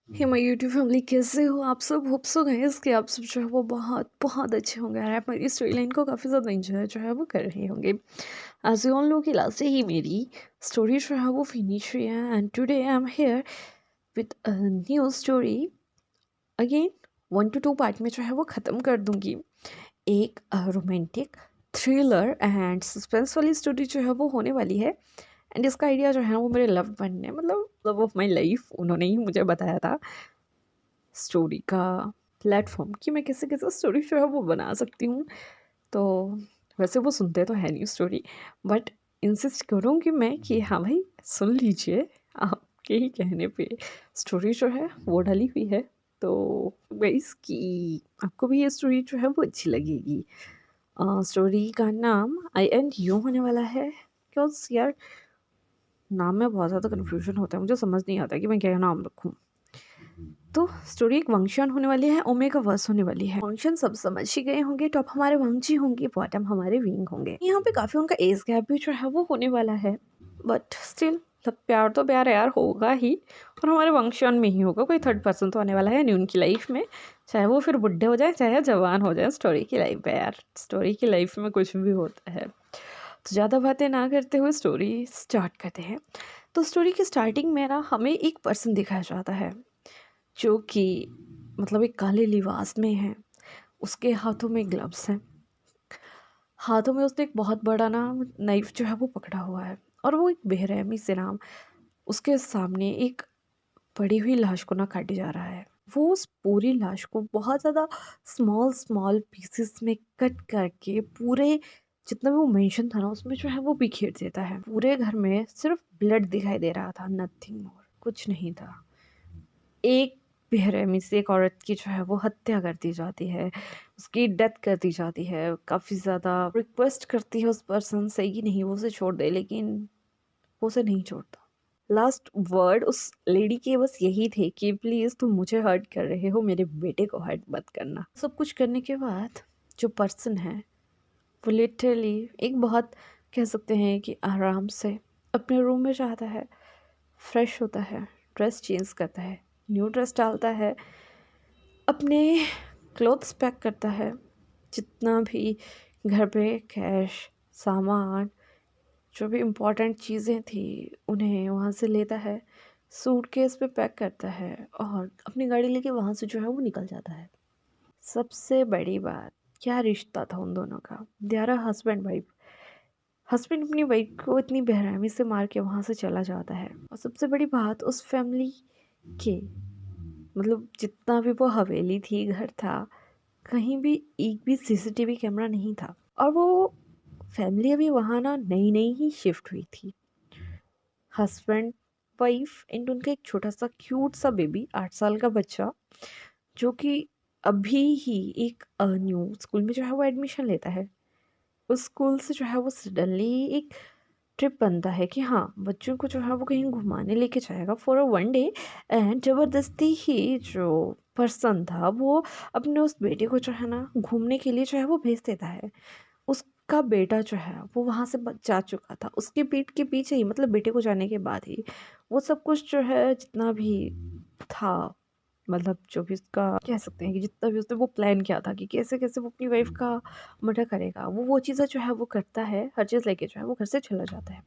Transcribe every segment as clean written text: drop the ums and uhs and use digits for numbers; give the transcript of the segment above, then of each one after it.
Hey my YouTube family, कैसे हो आप सब? होप सो गाइस कि आप सब जो है वो बहुत बहुत अच्छे होंगे और आप मेरी स्टोरी लाइन को काफ़ी ज़्यादा इंजॉय जो है वो कर रहे होंगे। एज यू ऑल नो कि लास्ट डे ही मेरी स्टोरी जो है वो फिनिश हुई है and today I am here with a new story. Again 1 to 2 part में जो है वो ख़त्म कर दूंगी। एक रोमांटिक थ्रिलर एंड सस्पेंस वाली स्टोरी जो है वो होने वाली है। एंड इसका आइडिया जो है वो मेरे लव वन ने, मतलब लव ऑफ माई लाइफ, उन्होंने ही मुझे बताया था स्टोरी का प्लेटफॉर्म कि मैं कैसे कैसे स्टोरी जो है वो बना सकती हूँ। तो वैसे वो सुनते तो है नहीं स्टोरी, बट इंसिस्ट करूँगी मैं कि हाँ भाई सुन लीजिए, आपके ही कहने पे स्टोरी जो है वो डाली हुई है। तो गाइस कि आपको भी ये स्टोरी जो है वो अच्छी लगेगी। स्टोरी का नाम आई एंड यू होने वाला है। बिकॉज यार नाम में बहुत ज़्यादा कन्फ्यूजन होता है, मुझे समझ नहीं आता कि मैं क्या नाम रखूँ। तो स्टोरी एक वंशियन होने वाली है, ओमेगा वर्स होने वाली है। वंशियन सब समझ ही गए होंगे, टॉप हमारे वंशी होंगे, बॉटम हमारे विंग होंगे। यहाँ पे काफी उनका एज गैप भी जो है वो होने वाला है, बट स्टिल प्यार तो प्यार यार होगा ही, और हमारे वंशियन में ही होगा। कोई थर्ड पर्सन तो आने वाला है नहीं उनकी लाइफ में, चाहे वो फिर बुढ़े हो जाए चाहे जवान हो जाए। स्टोरी की लाइफ है यार, स्टोरी की लाइफ में कुछ भी होता है। तो ज़्यादा बातें ना करते हुए स्टोरी स्टार्ट करते हैं। तो स्टोरी की स्टार्टिंग में ना हमें एक पर्सन दिखाया जाता है जो कि मतलब एक काले लिबास में है। उसके हाथों में ग्लव्स हैं, हाथों में उसने एक बहुत बड़ा ना नाइफ जो है वो पकड़ा हुआ है, और वो एक बेरहमी से नाम उसके सामने एक पड़ी हुई लाश को ना काटे जा रहा है। वो उस पूरी लाश को बहुत ज़्यादा स्मॉल स्मॉल पीसेस में कट करके पूरे जितना भी वो मेंशन था ना उसमें जो है वो बिखेर देता है। पूरे घर में सिर्फ ब्लड दिखाई दे रहा था, नथिंग मोर, कुछ नहीं था। एक बेरहमी से एक औरत की जो है वो हत्या कर दी जाती है, उसकी डेथ कर दी जाती है। काफ़ी ज़्यादा रिक्वेस्ट करती है उस पर्सन से कि नहीं वो उसे छोड़ दे, लेकिन वो उसे नहीं छोड़ता। लास्ट वर्ड उस लेडी के बस यही थे कि प्लीज़ तुम मुझे हर्ट कर रहे हो, मेरे बेटे को हर्ट मत करना। सब कुछ करने के बाद जो पर्सन है वो लिटरली एक बहुत कह सकते हैं कि आराम से अपने रूम में जाता है, फ्रेश होता है, ड्रेस चेंज करता है, न्यू ड्रेस डालता है, अपने क्लोथ्स पैक करता है, जितना भी घर पे कैश, सामान, जो भी इम्पोर्टेंट चीज़ें थी उन्हें वहाँ से लेता है, सूटकेस पे पैक करता है और अपनी गाड़ी लेके वहाँ से जो है वो निकल जाता है। सबसे बड़ी बात, क्या रिश्ता था उन दोनों का, they are husband wife. Husband अपनी वाइफ को इतनी बेरहमी से मार के वहाँ से चला जाता है, और सबसे बड़ी बात उस फैमिली के, मतलब जितना भी वो हवेली थी, घर था, कहीं भी एक भी सीसीटीवी कैमरा नहीं था। और वो फैमिली अभी वहाँ ना नई नई ही शिफ्ट हुई थी। हस्बैंड, वाइफ एंड उनका एक छोटा सा क्यूट सा बेबी, 8 साल का बच्चा, जो कि अभी ही एक न्यू स्कूल में जो है वो एडमिशन लेता है। उस स्कूल से जो है वो सडनली एक ट्रिप बनता है कि हाँ बच्चों को जो है वो कहीं घुमाने लेके जाएगा फॉर अ 1 डे। एंड ज़बरदस्ती ही जो पर्सन था वो अपने उस बेटे को जो है ना घूमने के लिए जो है वो भेज देता है। उसका बेटा जो है वो वहाँ से जा चुका था, उसके पीठ के पीछे ही, मतलब बेटे को जाने के बाद ही वो सब कुछ जो है जितना भी था, मतलब जो भी उसका कह सकते हैं कि जितना भी उसने वो प्लान किया था कि कैसे कैसे वो अपनी वाइफ का मर्डर करेगा, वो चीज़ें जो है वो करता है, हर चीज़ लेके जो है वो घर से चला जाता है।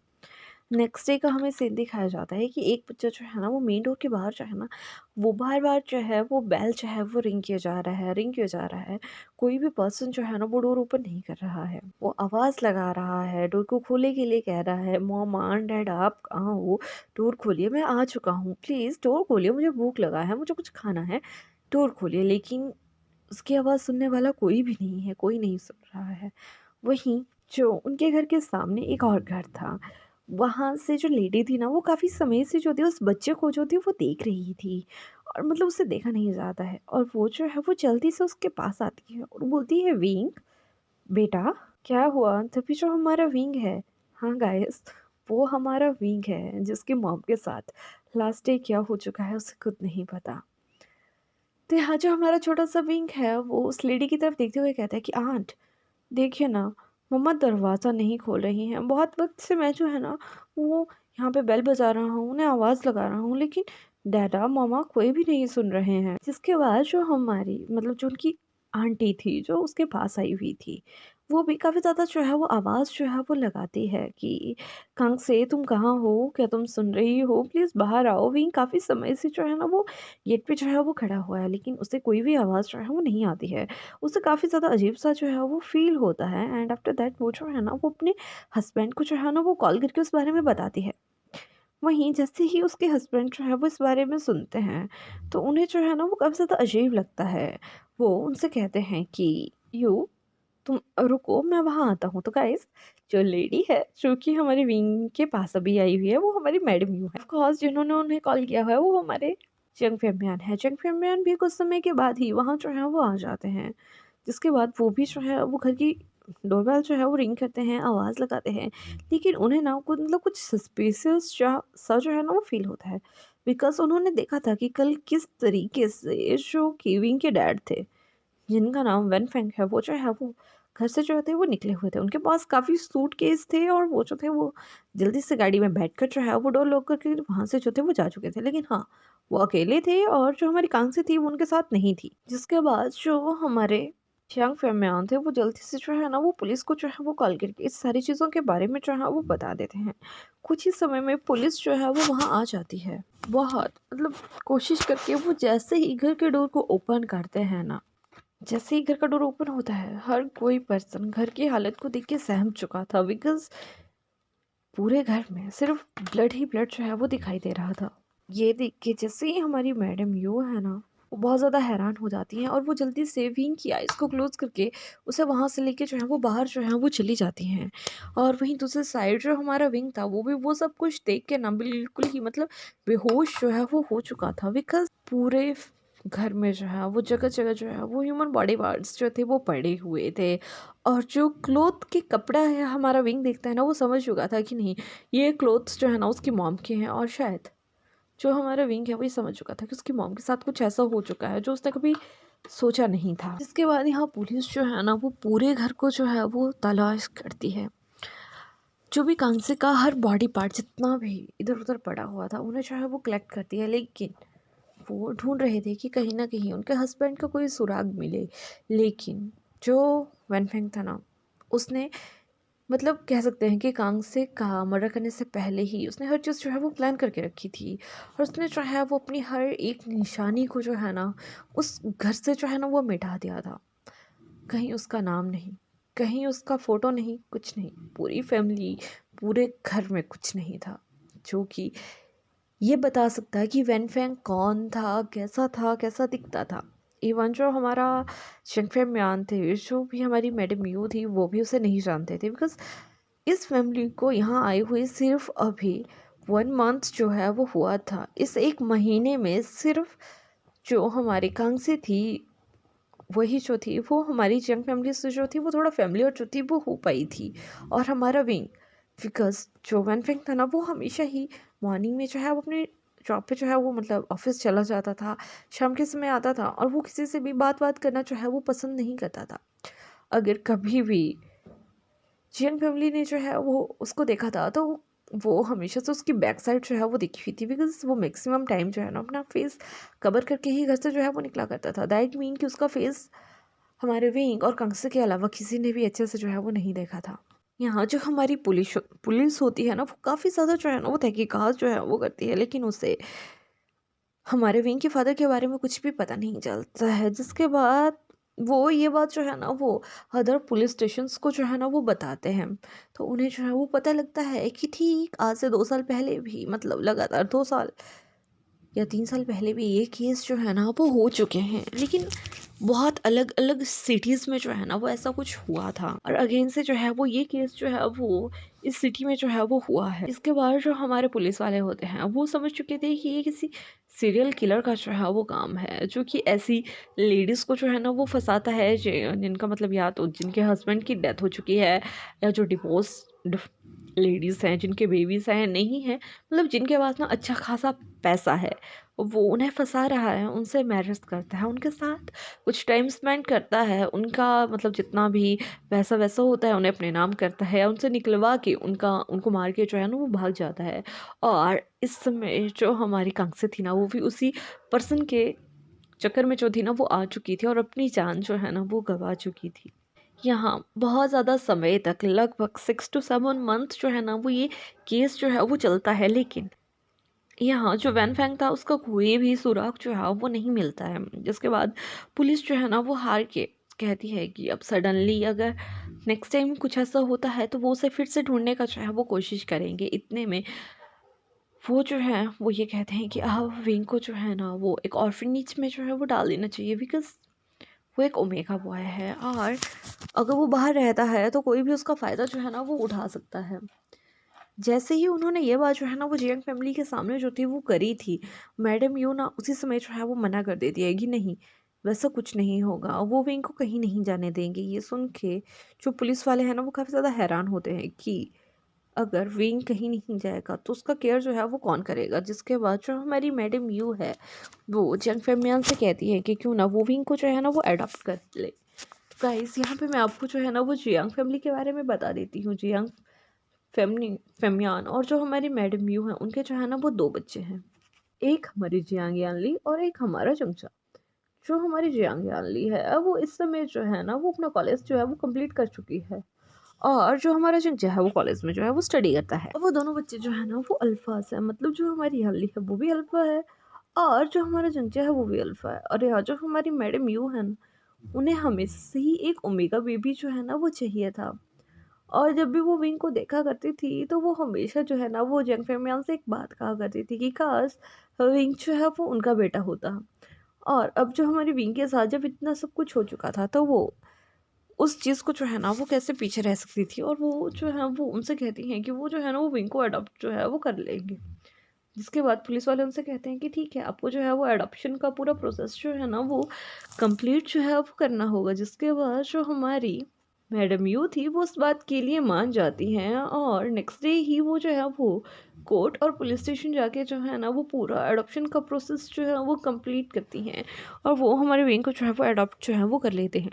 नेक्स्ट डे का हमें सीन दिखाया जाता है कि एक बच्चा जो है ना वो मेन डोर के बाहर जो है ना वो बार बार जो है वो बेल जो है वो रिंग किया जा रहा है, रिंग किया जा रहा है। कोई भी पर्सन जो है ना वो डोर ओपन नहीं कर रहा है, वो आवाज़ लगा रहा है, डोर को खोलने के लिए कह रहा है, मॉम आंट डैड आप कहाँ हो, डोर खोलिए, मैं आ चुका हूँ, प्लीज़ डोर खोलिए, मुझे भूख लगा है, मुझे कुछ खाना है, डोर खोलिए। लेकिन उसकी आवाज़ सुनने वाला कोई भी नहीं है, कोई नहीं सुन रहा है। वहीं जो उनके घर के सामने एक और घर था, वहाँ से जो लेडी थी ना वो काफ़ी समय से जो थी उस बच्चे को जो थी वो देख रही थी, और मतलब उसे देखा नहीं जाता है, और वो जो है वो जल्दी से उसके पास आती है और बोलती है, विंग बेटा क्या हुआ? तभी जो हमारा विंग है, हाँ गाइस, वो हमारा विंग है जिसके मॉम के साथ लास्ट डे क्या हो चुका है उसे खुद नहीं पता। तो यहाँ जो हमारा छोटा सा विंग है वो उस लेडी की तरफ देखते हुए कहता है कि आंट देखिए ना, मम्मा दरवाज़ा नहीं खोल रही हैं, बहुत वक्त से मैं जो है ना वो यहाँ पे बेल बजा रहा हूँ, उन्हें आवाज़ लगा रहा हूँ, लेकिन डैडा मामा कोई भी नहीं सुन रहे हैं। जिसके बाद जो हमारी मतलब जो उनकी आंटी थी जो उसके पास आई हुई थी, वो भी काफ़ी ज़्यादा जो है वो आवाज़ जो है वो लगाती है कि कांगसे तुम कहाँ हो? क्या तुम सुन रही हो? प्लीज़ बाहर आओ। विंग काफ़ी समय से जो है ना वो गेट पे जो है वो खड़ा हुआ है, लेकिन उससे कोई भी आवाज़ जो है वो नहीं आती है। उसे काफ़ी ज़्यादा अजीब-सा जो है वो फ़ील होता है एंड आफ्टर दैट वो जो है ना वो अपने हस्बैंड को जो है ना वो कॉल करके उस बारे में बताती है। वहीं जैसे ही उसके हस्बैंड जो है वो इस बारे में सुनते हैं, तो उन्हें जो है ना वो काफ़ी ज़्यादा अजीब लगता है। वो उनसे कहते हैं कि यू तुम रुको मैं वहाँ आता हूँ। तो गाइस जो लेडी है जो कि हमारे विंग के पास अभी आई हुई है वो हमारी मैडम यू है। ऑफ कोर्स जिन्होंने उन्हें कॉल किया हुआ है वो हमारे जंग फेमियान है। जंग फेमियान भी कुछ समय के बाद ही वहाँ जो है वो आ जाते हैं। जिसके बाद वो भी जो है वो घर की डोरबेल जो है वो रिंग करते हैं, आवाज़ लगाते हैं। लेकिन उन्हें ना कुछ मतलब कुछ सस्पिशियस सा जो है ना वो फ़ील होता है। बिकॉज़ उन्होंने देखा था कि कल किस तरीके से जो केविन के डैड थे, जिनका नाम वेन फेंग है, वो जो है वो घर से जो थे वो निकले हुए थे। उनके पास काफ़ी सूटकेस थे और वो जो थे वो जल्दी से गाड़ी में बैठकर जो है वो डोर लॉक करके वहाँ से जो थे वो जा चुके थे। लेकिन हाँ, वो अकेले थे और जो हमारी कांगसी थी वो उनके साथ नहीं थी। जिसके बाद जो हमारे चांग फैमियान थे वो जल्दी से जो है ना वो पुलिस को जो है वो कॉल करके इस सारी चीज़ों के बारे में जो है वो बता देते हैं। कुछ ही समय में पुलिस जो है वो वहाँ आ जाती है। बहुत मतलब कोशिश करके वो जैसे ही घर के डोर को ओपन करते हैं ना, जैसे ही घर का डोर ओपन होता है, हर कोई पर्सन घर की हालत को देख के सहम चुका था। बिकॉज़ पूरे घर में सिर्फ ब्लड ही ब्लड जो है वो दिखाई दे रहा था। ये देख के जैसे ही हमारी मैडम यो है ना, वो बहुत ज़्यादा हैरान हो जाती हैं और वो जल्दी से विंग की आइज़ को क्लोज़ करके उसे वहाँ से लेके जो है वो बाहर जो है वो चली जाती हैं। और वहीं दूसरी साइड जो हमारा विंग था वो भी वो सब कुछ देख के ना बिल्कुल ही मतलब बेहोश जो है वो हो चुका था। बिकॉज़ पूरे घर में जो है वो जगह-जगह जो है वो ह्यूमन बॉडी पार्ट्स जो थे वो पड़े हुए थे। और जो क्लॉथ के कपड़ा है हमारा विंग देखता है ना, वो समझ चुका था कि नहीं, ये क्लॉथ्स जो है ना उसकी मॉम के हैं। और शायद जो हमारा विंग है वो ये समझ चुका था कि उसकी मॉम के साथ कुछ ऐसा हो चुका है जो उसने कभी सोचा नहीं था। जिसके बाद यहाँ पुलिस जो है ना वो पूरे घर को जो है वो तलाश करती है। जो भी कांसे का हर बॉडी पार्ट जितना भी इधर उधर पड़ा हुआ था उन्हें जो है वो कलेक्ट करती है। लेकिन वो ढूंढ रहे थे कि कहीं ना कहीं उनके हस्बैंड का कोई सुराग मिले। लेकिन जो वैनफेंग था ना, उसने मतलब कह सकते हैं कि कांगसे का मर्डर करने से पहले ही उसने हर चीज़ जो है वो प्लान करके रखी थी। और उसने जो है वो अपनी हर एक निशानी को जो है ना उस घर से जो है ना वो मिटा दिया था। कहीं उसका नाम नहीं, कहीं उसका फ़ोटो नहीं, कुछ नहीं। पूरी फैमिली, पूरे घर में कुछ नहीं था जो कि ये बता सकता है कि वैन फेंग कौन था, कैसा दिखता था। इवन जो हमारा शेंगफे म्यान थे, जो भी हमारी मैडम यू थी, वो भी उसे नहीं जानते थे। बिकॉज़ इस फैमिली को यहाँ आए हुए सिर्फ अभी 1 मंथ जो है वो हुआ था। इस 1 महीने में सिर्फ जो हमारी कांगसी थी, वही जो थी वो हमारी जंग फैमिली से जो थी वो थोड़ा फैमिलियर जो थी वो हो पाई थी। और हमारा विंग, बिकॉज़ जो वैन फेंग था ना वो हमेशा ही मॉर्निंग में जो है वो अपने जॉब पे जो है वो मतलब ऑफिस चला जाता था, शाम के समय आता था और वो किसी से भी बात करना जो है वो पसंद नहीं करता था। अगर कभी भी जियन फैमिली ने जो है वो उसको देखा था तो वो हमेशा से उसकी बैक साइड जो है वो दिखी हुई थी। बिकॉज वो मैक्सिमम टाइम जो है ना अपना फेस कवर करके ही घर से जो है वो निकला करता था। दैट मीन कि उसका फेस हमारे विंग और कंगसे के अलावा किसी ने भी अच्छे से जो है वो नहीं देखा था। यहाँ जो हमारी पुलिस होती है ना वो काफ़ी ज़्यादा जो है ना वो तहकीकात जो है वो करती है, लेकिन उसे हमारे विंग के फादर के बारे में कुछ भी पता नहीं चलता है। जिसके बाद वो ये बात जो है ना वो अदर पुलिस स्टेशंस को जो है ना वो बताते हैं। तो उन्हें जो है वो पता लगता है कि ठीक आज से 2 साल पहले भी मतलब लगातार 2 साल या 3 साल पहले भी ये केस जो है ना वो हो चुके हैं। लेकिन बहुत अलग अलग सिटीज़ में जो है ना वो ऐसा कुछ हुआ था और अगेन से जो है वो ये केस जो है वो इस सिटी में जो है वो हुआ है। इसके बाद जो हमारे पुलिस वाले होते हैं वो समझ चुके थे कि ये किसी सीरियल किलर का जो है वो काम है, जो कि ऐसी लेडीज़ को जो है ना वो फंसाता है जिनका मतलब या तो जिनके हस्बैंड की डेथ हो चुकी है या जो लेडीज़ हैं जिनके बेबीज़ हैं, नहीं हैं, मतलब जिनके पास ना अच्छा खासा पैसा है, वो उन्हें फंसा रहा है, उनसे मैरिज करता है, उनके साथ कुछ टाइम स्पेंड करता है, उनका मतलब जितना भी पैसा वैसा होता है उन्हें अपने नाम करता है, या उनसे निकलवा के उनको मार के जो है ना वो भाग जाता है। और इस समय जो हमारी कांग्सी थी ना, वो भी उसी पर्सन के चक्कर में जो थी ना वो आ चुकी थी और अपनी जान जो है ना वो गंवा चुकी थी। यहाँ बहुत ज़्यादा समय तक, लगभग 6 to 7 मंथ जो है ना वो ये केस जो है वो चलता है, लेकिन यहाँ जो वैन फेंग था उसका कोई भी सुराग जो है वो नहीं मिलता है। जिसके बाद पुलिस जो है ना वो हार के कहती है कि अब सडनली अगर नेक्स्ट टाइम कुछ ऐसा होता है तो वो उसे फिर से ढूंढने का जो है वो कोशिश करेंगे। इतने में वो जो है वो ये कहते हैं कि विंग को जो है ना वो एक ऑर्फनेज में जो है वो डाल देना चाहिए, बिकॉज वो एक ओमेगा बॉय है और अगर वो बाहर रहता है तो कोई भी उसका फ़ायदा जो है ना वो उठा सकता है। जैसे ही उन्होंने ये बात जो है ना वो जियांग फैमिली के सामने जो थी वो करी थी, मैडम यू ना उसी समय जो है वो मना कर देती है कि नहीं, वैसा कुछ नहीं होगा, वो विंग को कहीं नहीं जाने देंगे। ये सुन के जो पुलिस वाले हैं ना वो काफ़ी ज़्यादा हैरान होते हैं कि अगर विंग कहीं नहीं जाएगा तो उसका केयर जो है वो कौन करेगा। जिसके बाद जो हमारी मैडम यू है वो जियांग फैमियान से कहती है कि क्यों ना वो विंग को जो है ना वो अडॉप्ट कर ले। गाइस यहाँ पे मैं आपको जो है ना वो जियांग फैमिली के बारे में बता देती हूँ। जियांग फैमिली फैमियान और जो हमारी मैडम यू हैं उनके जो है ना वो 2 बच्चे हैं। एक हमारी जियांग यानली और एक हमारा चंचा। जो हमारी जियांग यानली है वो इस समय जो है ना वो अपना कॉलेज जो है वो कंप्लीट कर चुकी है, और जो हमारा चंचा है वो कॉलेज में जो है वो स्टडी करता है। और वो दोनों बच्चे जो है ना वो अल्फास है, मतलब जो हमारी यानली है वो भी अल्फा है और जो हमारा चंचा है वो भी अल्फा है। और यहाँ जो हमारी मैडम यू है ना, उन्हें हमेशा से ही एक ओमेगा बेबी जो है ना वो चाहिए था। और जब भी वो विंग को देखा करती थी तो वो हमेशा जो है ना वो जंग फैमियान से एक बात कहा करती थी कि काश विंग जो है वो उनका बेटा होता। और अब जो हमारी विंग के साथ जब इतना सब कुछ हो चुका था तो वो उस चीज़ को जो है ना वो कैसे पीछे रह सकती थी, और वो जो है वो उनसे कहती हैं कि वो जो है ना वो विंग को अडॉप्ट जो है वो कर लेंगे। जिसके बाद पुलिस वाले उनसे कहते हैं कि ठीक है, आपको जो है वो अडॉप्शन का पूरा प्रोसेस जो है ना वो कंप्लीट जो है वो करना होगा। जिसके बाद जो हमारी मैडम यू थी वो उस बात के लिए मान जाती हैं और नेक्स्ट डे ही वो जो है वो कोर्ट और पुलिस स्टेशन जाके जो है ना वो पूरा अडॉप्शन का प्रोसेस जो है वो कंप्लीट करती हैं और वो हमारे विंग को जो है वो अडॉप्ट जो है वो कर लेते हैं।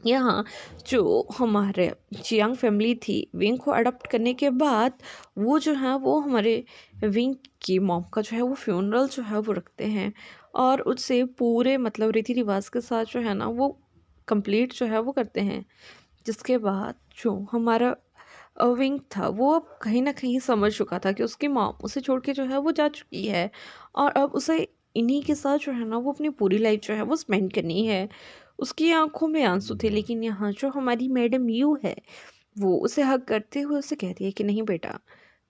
यहाँ जो हमारे चियांग फैमिली थी विंग को अडॉप्ट करने के बाद वो जो है वो हमारे विंग की मॉम का जो है वो फ्यूनरल जो है वो रखते हैं और उससे पूरे मतलब रीति रिवाज के साथ जो है ना वो कंप्लीट जो है वो करते हैं। जिसके बाद जो हमारा विंग था वो अब कहीं ना कहीं समझ चुका था कि उसकी मॉम उसे छोड़ के जो है वो जा चुकी है और अब उसे इन्हीं के साथ जो है ना वो अपनी पूरी लाइफ जो है वो स्पेंड करनी है। उसकी आंखों में आंसू थे, लेकिन यहाँ जो हमारी मैडम यू है वो उसे हक करते हुए उसे कहती है कि नहीं बेटा,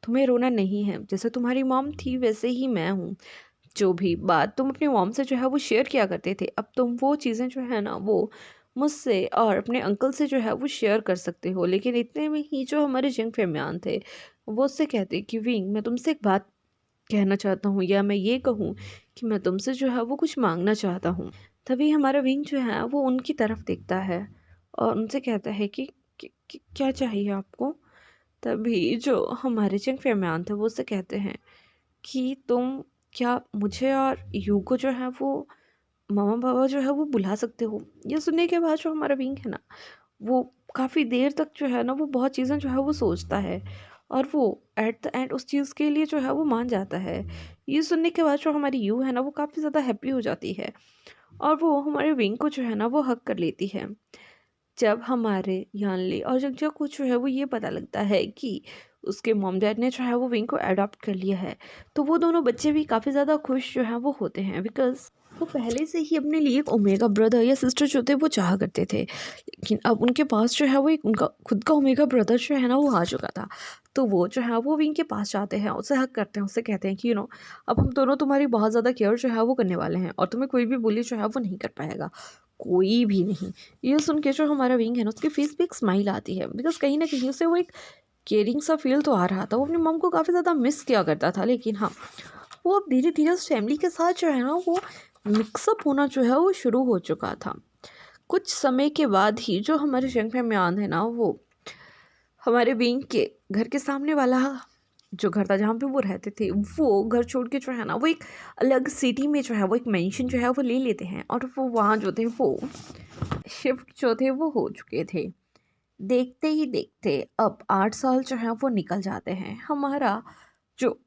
तुम्हें रोना नहीं है, जैसे तुम्हारी मॉम थी वैसे ही मैं हूँ। जो भी बात तुम अपनी मॉम से जो है वो शेयर किया करते थे, अब तुम वो चीज़ें जो है ना वो मुझसे और अपने अंकल से जो है वो शेयर कर सकते हो। लेकिन इतने में ही जो हमारे जिंग फैमियान थे वो उससे कहते कि विंग, मैं तुमसे एक बात कहना चाहता हूँ, या मैं ये कहूँ कि मैं तुमसे जो है वो कुछ मांगना चाहता हूँ। तभी हमारा विंग जो है वो उनकी तरफ देखता है और उनसे कहता है कि क्या चाहिए आपको। तभी जो हमारे जिंग फैमियान थे वो उससे कहते हैं कि तुम क्या मुझे और यू को जो है वो मामा बाबा जो है वो बुला सकते हो। ये सुनने के बाद जो हमारा विंग है ना वो काफ़ी देर तक जो है ना वो बहुत चीज़ें जो है वो सोचता है और वो एट द एंड उस चीज़ के लिए जो है वो मान जाता है। ये सुनने के बाद जो हमारी यू है ना वो काफ़ी ज़्यादा हैप्पी हो जाती है और वो हमारे विंग को जो है ना वो हक कर लेती है। जब हमारे यानले और जगजा को जो है वो ये पता लगता है कि उसके मॉम डैड ने जो है वो विंग को अडॉप्ट कर लिया है, तो वो दोनों बच्चे भी काफ़ी ज़्यादा खुश जो है वो होते हैं, बिकॉज़ वो पहले से ही अपने लिए एक ओमेगा ब्रदर या सिस्टर जो थे वो चाहा करते थे। लेकिन अब उनके पास जो है वो एक उनका खुद का ओमेगा ब्रदर जो है ना वो आ चुका था। तो वो जो है वो विंग के पास जाते हैं, उससे हक करते हैं, उससे कहते हैं कि अब हम दोनों तुम्हारी बहुत ज़्यादा केयर जो है वो करने वाले हैं और तुम्हें कोई भी बुली जो है वो नहीं कर पाएगा, कोई भी नहीं। ये सुन के जो हमारा विंग है ना उसके फेस पे एक स्माइल आती है, बिकॉज़ कहीं न कहीं उसे वो एक केयरिंग सा फ़ील तो आ रहा था। वो अपनी मॉम को काफ़ी ज़्यादा मिस किया करता था, लेकिन हाँ, वो अब धीरे-धीरे उस फैमिली के साथ जो है ना वो मिक्सअप होना जो है वो शुरू हो चुका था। कुछ समय के बाद ही जो हमारे जंग फैमियान है ना वो हमारे विंग के घर के सामने वाला जो घर था जहाँ पे वो रहते थे, वो घर छोड़ के जो है ना वो एक अलग सिटी में जो है वो एक मेंशन जो है वो ले लेते हैं, और वो वहाँ जो थे वो शिफ्ट जो थे वो हो चुके थे। देखते ही देखते अब 8 साल जो है वो निकल जाते हैं। हमारा जो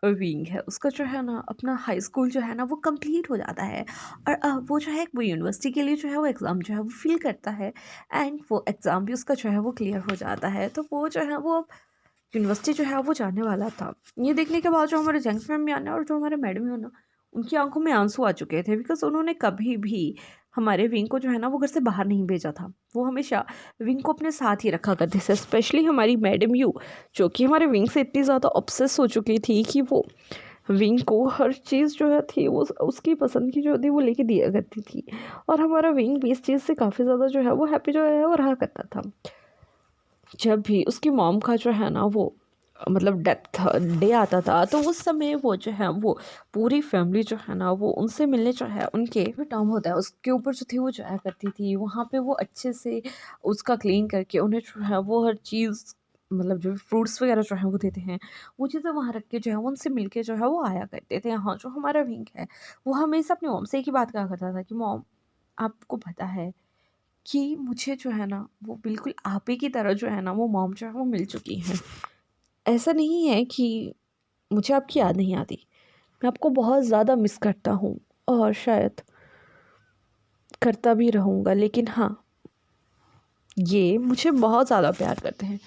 विंग है उसका जो है ना अपना हाई स्कूल जो है ना वो कंप्लीट हो जाता है, और वो जो है वो यूनिवर्सिटी के लिए जो है वो एग्ज़ाम जो है वो फिल करता है, एंड वो एग्ज़ाम भी उसका जो है वो क्लियर हो जाता है। तो वो जो है वो यूनिवर्सिटी जो है वो जाने वाला था। ये देखने के बाद जो हमारे जेंट्स मैम भी आने और जो हमारे मैडम है ना, उनकी आंखों में आंसू आ चुके थे, बिकॉज उन्होंने कभी भी हमारे विंग को जो है ना वो घर से बाहर नहीं भेजा था। वो हमेशा विंग को अपने साथ ही रखा करते थे, स्पेशली हमारी मैडम यू, जो कि हमारे विंग से इतनी ज़्यादा ऑब्सेस हो चुकी थी कि वो विंग को हर चीज़ जो है थी वो उसकी पसंद की जो थी वो लेके दिया करती थी, और हमारा विंग भी इस चीज़ से काफ़ी ज़्यादा जो है वो हैप्पी जो है वो रहा करता था। जब भी उसकी मॉम का जो है ना वो मतलब डेथ डे आता था, तो उस समय वो जो है वो पूरी फैमिली जो है ना वो उनसे मिलने जो है उनके जो टर्म होता है उसके ऊपर जो थी वो जाया करती थी। वहाँ पे वो अच्छे से उसका क्लीन करके उन्हें जो है वो हर चीज़ मतलब जो फ्रूट्स वगैरह जो है वो देते हैं, वो चीज़ें वहाँ रख के जो है वो उनसे मिल के जो है वो आया करते थे। हाँ, जो हमारा विंग है वो हमेशा अपनी मॉम से एक ही बात कहा करता था कि मॉम, आपको पता है कि मुझे जो है ना वो बिल्कुल आप ही की तरह जो है ना वो मॉम जो है वो मिल चुकी हैं। ऐसा नहीं है कि मुझे आपकी याद नहीं आती, मैं आपको बहुत ज़्यादा मिस करता हूँ और शायद करता भी रहूँगा, लेकिन हाँ, ये मुझे बहुत ज़्यादा प्यार करते हैं।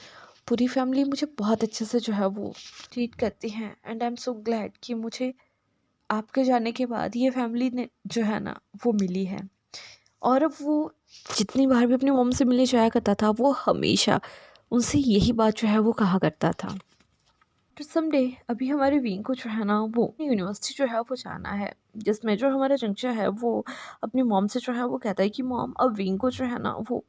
पूरी फैमिली मुझे बहुत अच्छे से जो है वो ट्रीट करती हैं, and I am so glad कि मुझे आपके जाने के बाद ये फैमिली ने जो है ना वो मिली है। और अब वो जितनी बार भी अपनी मॉम से मिलने जाया करता था, वो हमेशा उनसे यही बात जो है वो कहा करता था। तो समडे अभी हमारे विंग को जो है ना वो यूनिवर्सिटी जो है वो जाना है, जिसमें जो हमारा चंचा है वो अपनी मॉम से जो है वो कहता है कि मॉम, अब विंग को जो है ना वो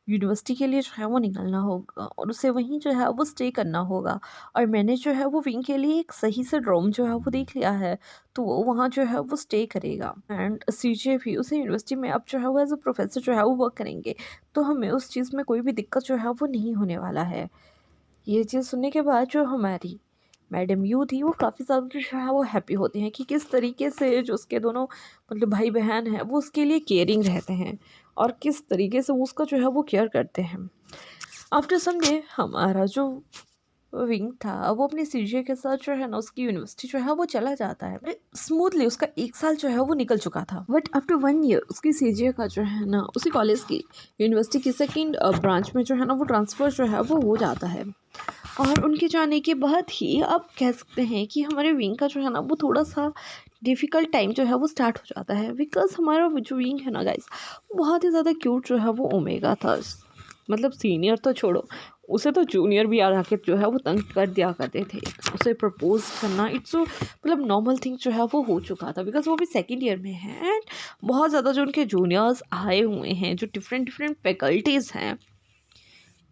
यूनिवर्सिटी के लिए जो है वो निकलना होगा और उसे वहीं जो है वो स्टे करना होगा, और मैंने जो है वो विंग के लिए एक सही से रूम जो है वो देख लिया है, तो वो वहाँ जो है वो स्टे करेगा। एंड सीजे भी उसे यूनिवर्सिटी में अब जो है वो एज अ प्रोफेसर जो है वो वर्क करेंगे, तो हमें उस चीज़ में कोई भी दिक्कत जो है वो नहीं होने वाला है। ये चीज़ सुनने के बाद जो हमारी मैडम यू थी वो काफ़ी ज़्यादा जो है वो हैप्पी होती हैं कि किस तरीके से जो उसके दोनों मतलब भाई बहन हैं वो उसके लिए केयरिंग रहते हैं, और किस तरीके से वो उसका जो है वो केयर करते हैं। आफ्टर सम डे हमारा जो विंग था वो अपने सीजे के साथ जो है ना उसकी यूनिवर्सिटी जो है वो चला जाता है स्मूथली। उसका 1 साल जो है वो निकल चुका था, बट आफ्टर 1 ईयर उसकी सीजे का जो है ना उसी कॉलेज की यूनिवर्सिटी की सेकेंड ब्रांच में जो है ना वो ट्रांसफ़र जो है वो हो जाता है। और उनके जाने के बाद ही आप कह सकते हैं कि हमारे विंग का जो है ना वो थोड़ा सा डिफ़िकल्ट टाइम जो है वो स्टार्ट हो जाता है, बिकॉज़ हमारा जो विंग है ना गाइस, बहुत ही ज़्यादा क्यूट जो है वो ओमेगा था। मतलब सीनियर तो छोड़ो, उसे तो जूनियर भी आ के जो है वो तंग कर दिया करते थे। उसे प्रपोज़ करना इट्स सो मतलब नॉर्मल थिंग जो है वो हो चुका था, बिकॉज़ वो भी सेकंड ईयर में है, एंड बहुत ज़्यादा जो उनके जूनियर्स आए हुए हैं, जो डिफरेंट डिफरेंट फैकल्टीज़ हैं,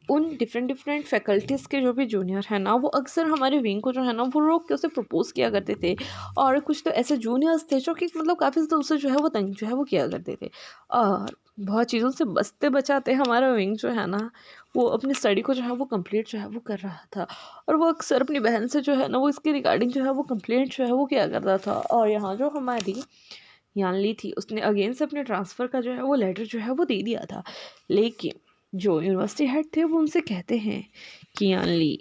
उन डिफरेंट डिफरेंट फैकल्टीज़ के जो भी जूनियर हैं ना वो अक्सर हमारे विंग को जो है ना वो रोक के उसे प्रपोज़ किया करते थे। और कुछ तो ऐसे जूनियर्स थे जो कि मतलब काफ़ी ज़्यादा उससे जो है वो तंग जो है वो किया करते थे, और बहुत चीज़ों से बचते बचाते हमारा विंग जो है ना वो अपनी स्टडी को जो है वो कंप्लीट जो है वो कर रहा था, और वो अक्सर अपनी बहन से जो है ना वो इसके रिगार्डिंग जो है वो कंप्लेंट जो है वो किया करता था। और यहाँ जो हमारी यानली थी उसने अगेन से अपने ट्रांसफ़र का जो है वो लेटर जो है वो दे दिया था, लेकिन जो यूनिवर्सिटी हेड थे वो उनसे कहते हैं कि यानली,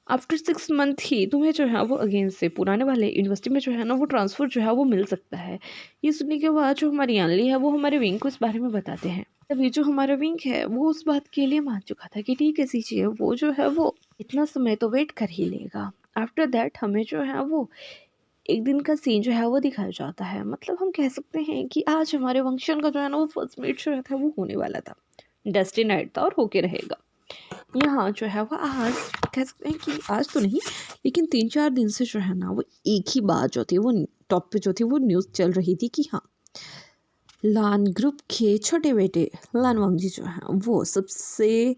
आफ्टर 6 मंथ ही तुम्हें जो है वो अगेन से पुराने वाले यूनिवर्सिटी में जो है ना वो ट्रांसफ़र जो है वो मिल सकता है। ये सुनने के बाद जो हमारी यानली है वो हमारे विंग को इस बारे में बताते हैं। तभी जो हमारा विंग है वो उस बात के लिए मान चुका था कि ठीक है सीजिए, वो जो है वो इतना समय तो वेट कर ही लेगा। आफ्टर दैट हमें जो है वो एक दिन का सीन जो है वो दिखाया जाता है। मतलब हम कह सकते हैं कि आज हमारे फंक्शन का जो है ना वो फर्स्ट मीट जो था वो होने वाला था, डेस्टिनेड था और होके रहेगा। यहाँ जो है वो आज कह सकते हैं कि आज तो नहीं, लेकिन 3-4 दिन से जो है ना वो एक ही बात जो थी वो टॉप पे जो थी वो न्यूज़ चल रही थी कि हाँ, लान ग्रुप के छोटे बेटे लान वांगजी जो है वो सबसे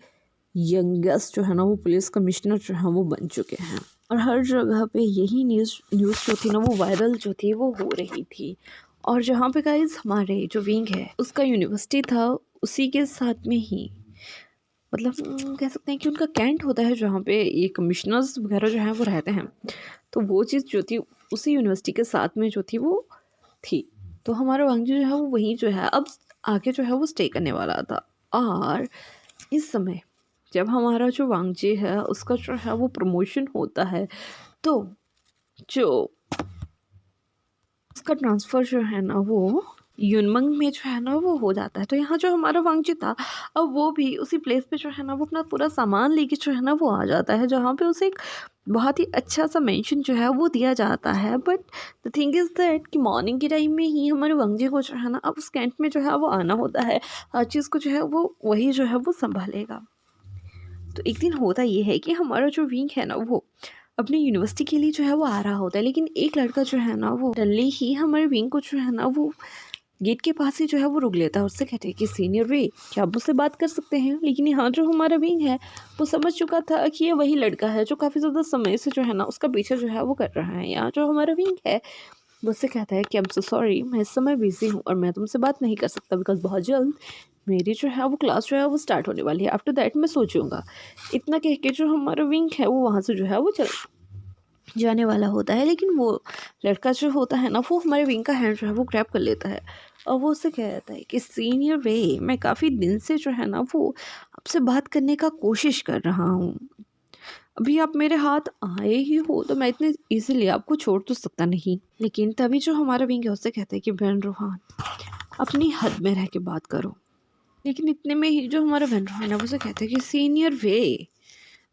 यंगेस्ट जो है ना वो पुलिस कमिश्नर जो है वो बन चुके हैं, और हर जगह पे यही न्यूज़ जो थी ना वो वायरल जो थी वो हो रही थी। और जहाँ पे गाइस हमारे जो विंग है उसका यूनिवर्सिटी था, उसी के साथ में ही मतलब कह सकते हैं कि उनका कैंट होता है जहाँ पे ये कमिश्नर्स वगैरह जो हैं वो रहते हैं। तो वो चीज़ जो थी उसी यूनिवर्सिटी के साथ में जो थी वो थी। तो हमारा वांगजी जो है वो वहीं जो है अब आगे जो है वो स्टे करने वाला था। और इस समय जब हमारा जो वांगजी है उसका जो है वो प्रमोशन होता है, तो जो उसका ट्रांसफ़र जो है ना वो युनमंग में जो है ना वो हो जाता है। तो यहाँ जो हमारा वांगजी था, अब वो भी उसी प्लेस पे जो है ना वो अपना पूरा सामान लेके जो है ना वो आ जाता है, जहाँ पे उसे एक बहुत ही अच्छा सा मेंशन जो है वो दिया जाता है। But the thing is that कि मॉर्निंग के टाइम में ही हमारे वांगजी को जो है ना अब उस कैंट में जो है वो आना होता है। हर चीज़ को जो है वो वही जो है वो सँभालेगा। तो एक दिन होता ये है कि हमारा जो विंग है ना वो अपनी यूनिवर्सिटी के लिए जो है वो आ रहा होता है, लेकिन एक लड़का जो है ना वो सडनली ही हमारे विंग को जो है ना वो गेट के पास ही जो है वो रोक लेता है। उससे कहते हैं कि सीनियर वे, क्या आप मुझसे बात कर सकते हैं? लेकिन यहाँ जो हमारा विंग है वो समझ चुका था कि ये वही लड़का है जो काफ़ी ज़्यादा समय से जो है ना उसका पीछा जो है वो कर रहा है। यहाँ जो हमारा विंग है वो उससे कहता है कि आई एम सो सॉरी, मैं इस समय बिज़ी हूँ और मैं तुमसे बात नहीं कर सकता बिकॉज़ बहुत जल्द मेरी जो है वो क्लास जो है वो स्टार्ट होने वाली है। आफ्टर दैट मैं सोचूँगा। इतना कह के जो हमारा विंग है वो वहाँ से जो है वो चल जाने वाला होता है। लेकिन वो लड़का जो होता है ना वो हमारे विंग का हैंड जो है वो ग्रैब कर लेता है और वो उससे कहता है कि सीनियर वे, मैं काफ़ी दिन से जो है ना वो आपसे बात करने का कोशिश कर रहा हूँ। अभी आप मेरे हाथ आए ही हो तो मैं इतने इजीली आपको छोड़ तो सकता नहीं। लेकिन तभी जो हमारा विंग है उससे कहता है कि बहन रूहान, अपनी हद में रह के बात करो। लेकिन इतने में ही जो हमारा बहन रूहान है वो उससे कहता है कि सीनियर वे,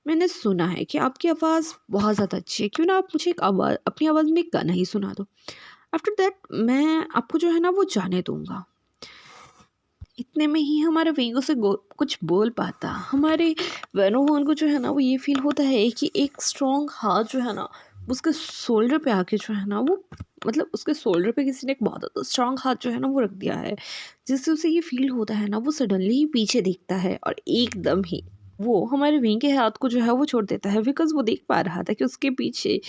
मैंने सुना है कि आपकी आवाज़ बहुत ज़्यादा अच्छी है, क्यों ना आप मुझे एक आवाज़ अपनी आवाज़ में एक गाना ही सुना दो। आफ्टर दैट मैं आपको जो है ना वो जाने दूंगा। इतने में ही हमारे विंगो से कुछ बोल पाता। हमारे वेनोवान को जो है ना वो ये फील होता है कि एक स्ट्रॉन्ग हाथ जो है ना उसके शोल्डर पे आके जो है ना वो मतलब उसके शोल्डर पे किसी ने एक बहुत ज़्यादा स्ट्रॉन्ग हाथ जो है ना वो रख दिया है, जिससे उसे ये फील होता है ना वो सडनली ही पीछे देखता है और एकदम ही वो हमारे विंग के हाथ को जो है वो छोड़ देता है। बिकॉज वो देख पा रहा था कि उसके पीछे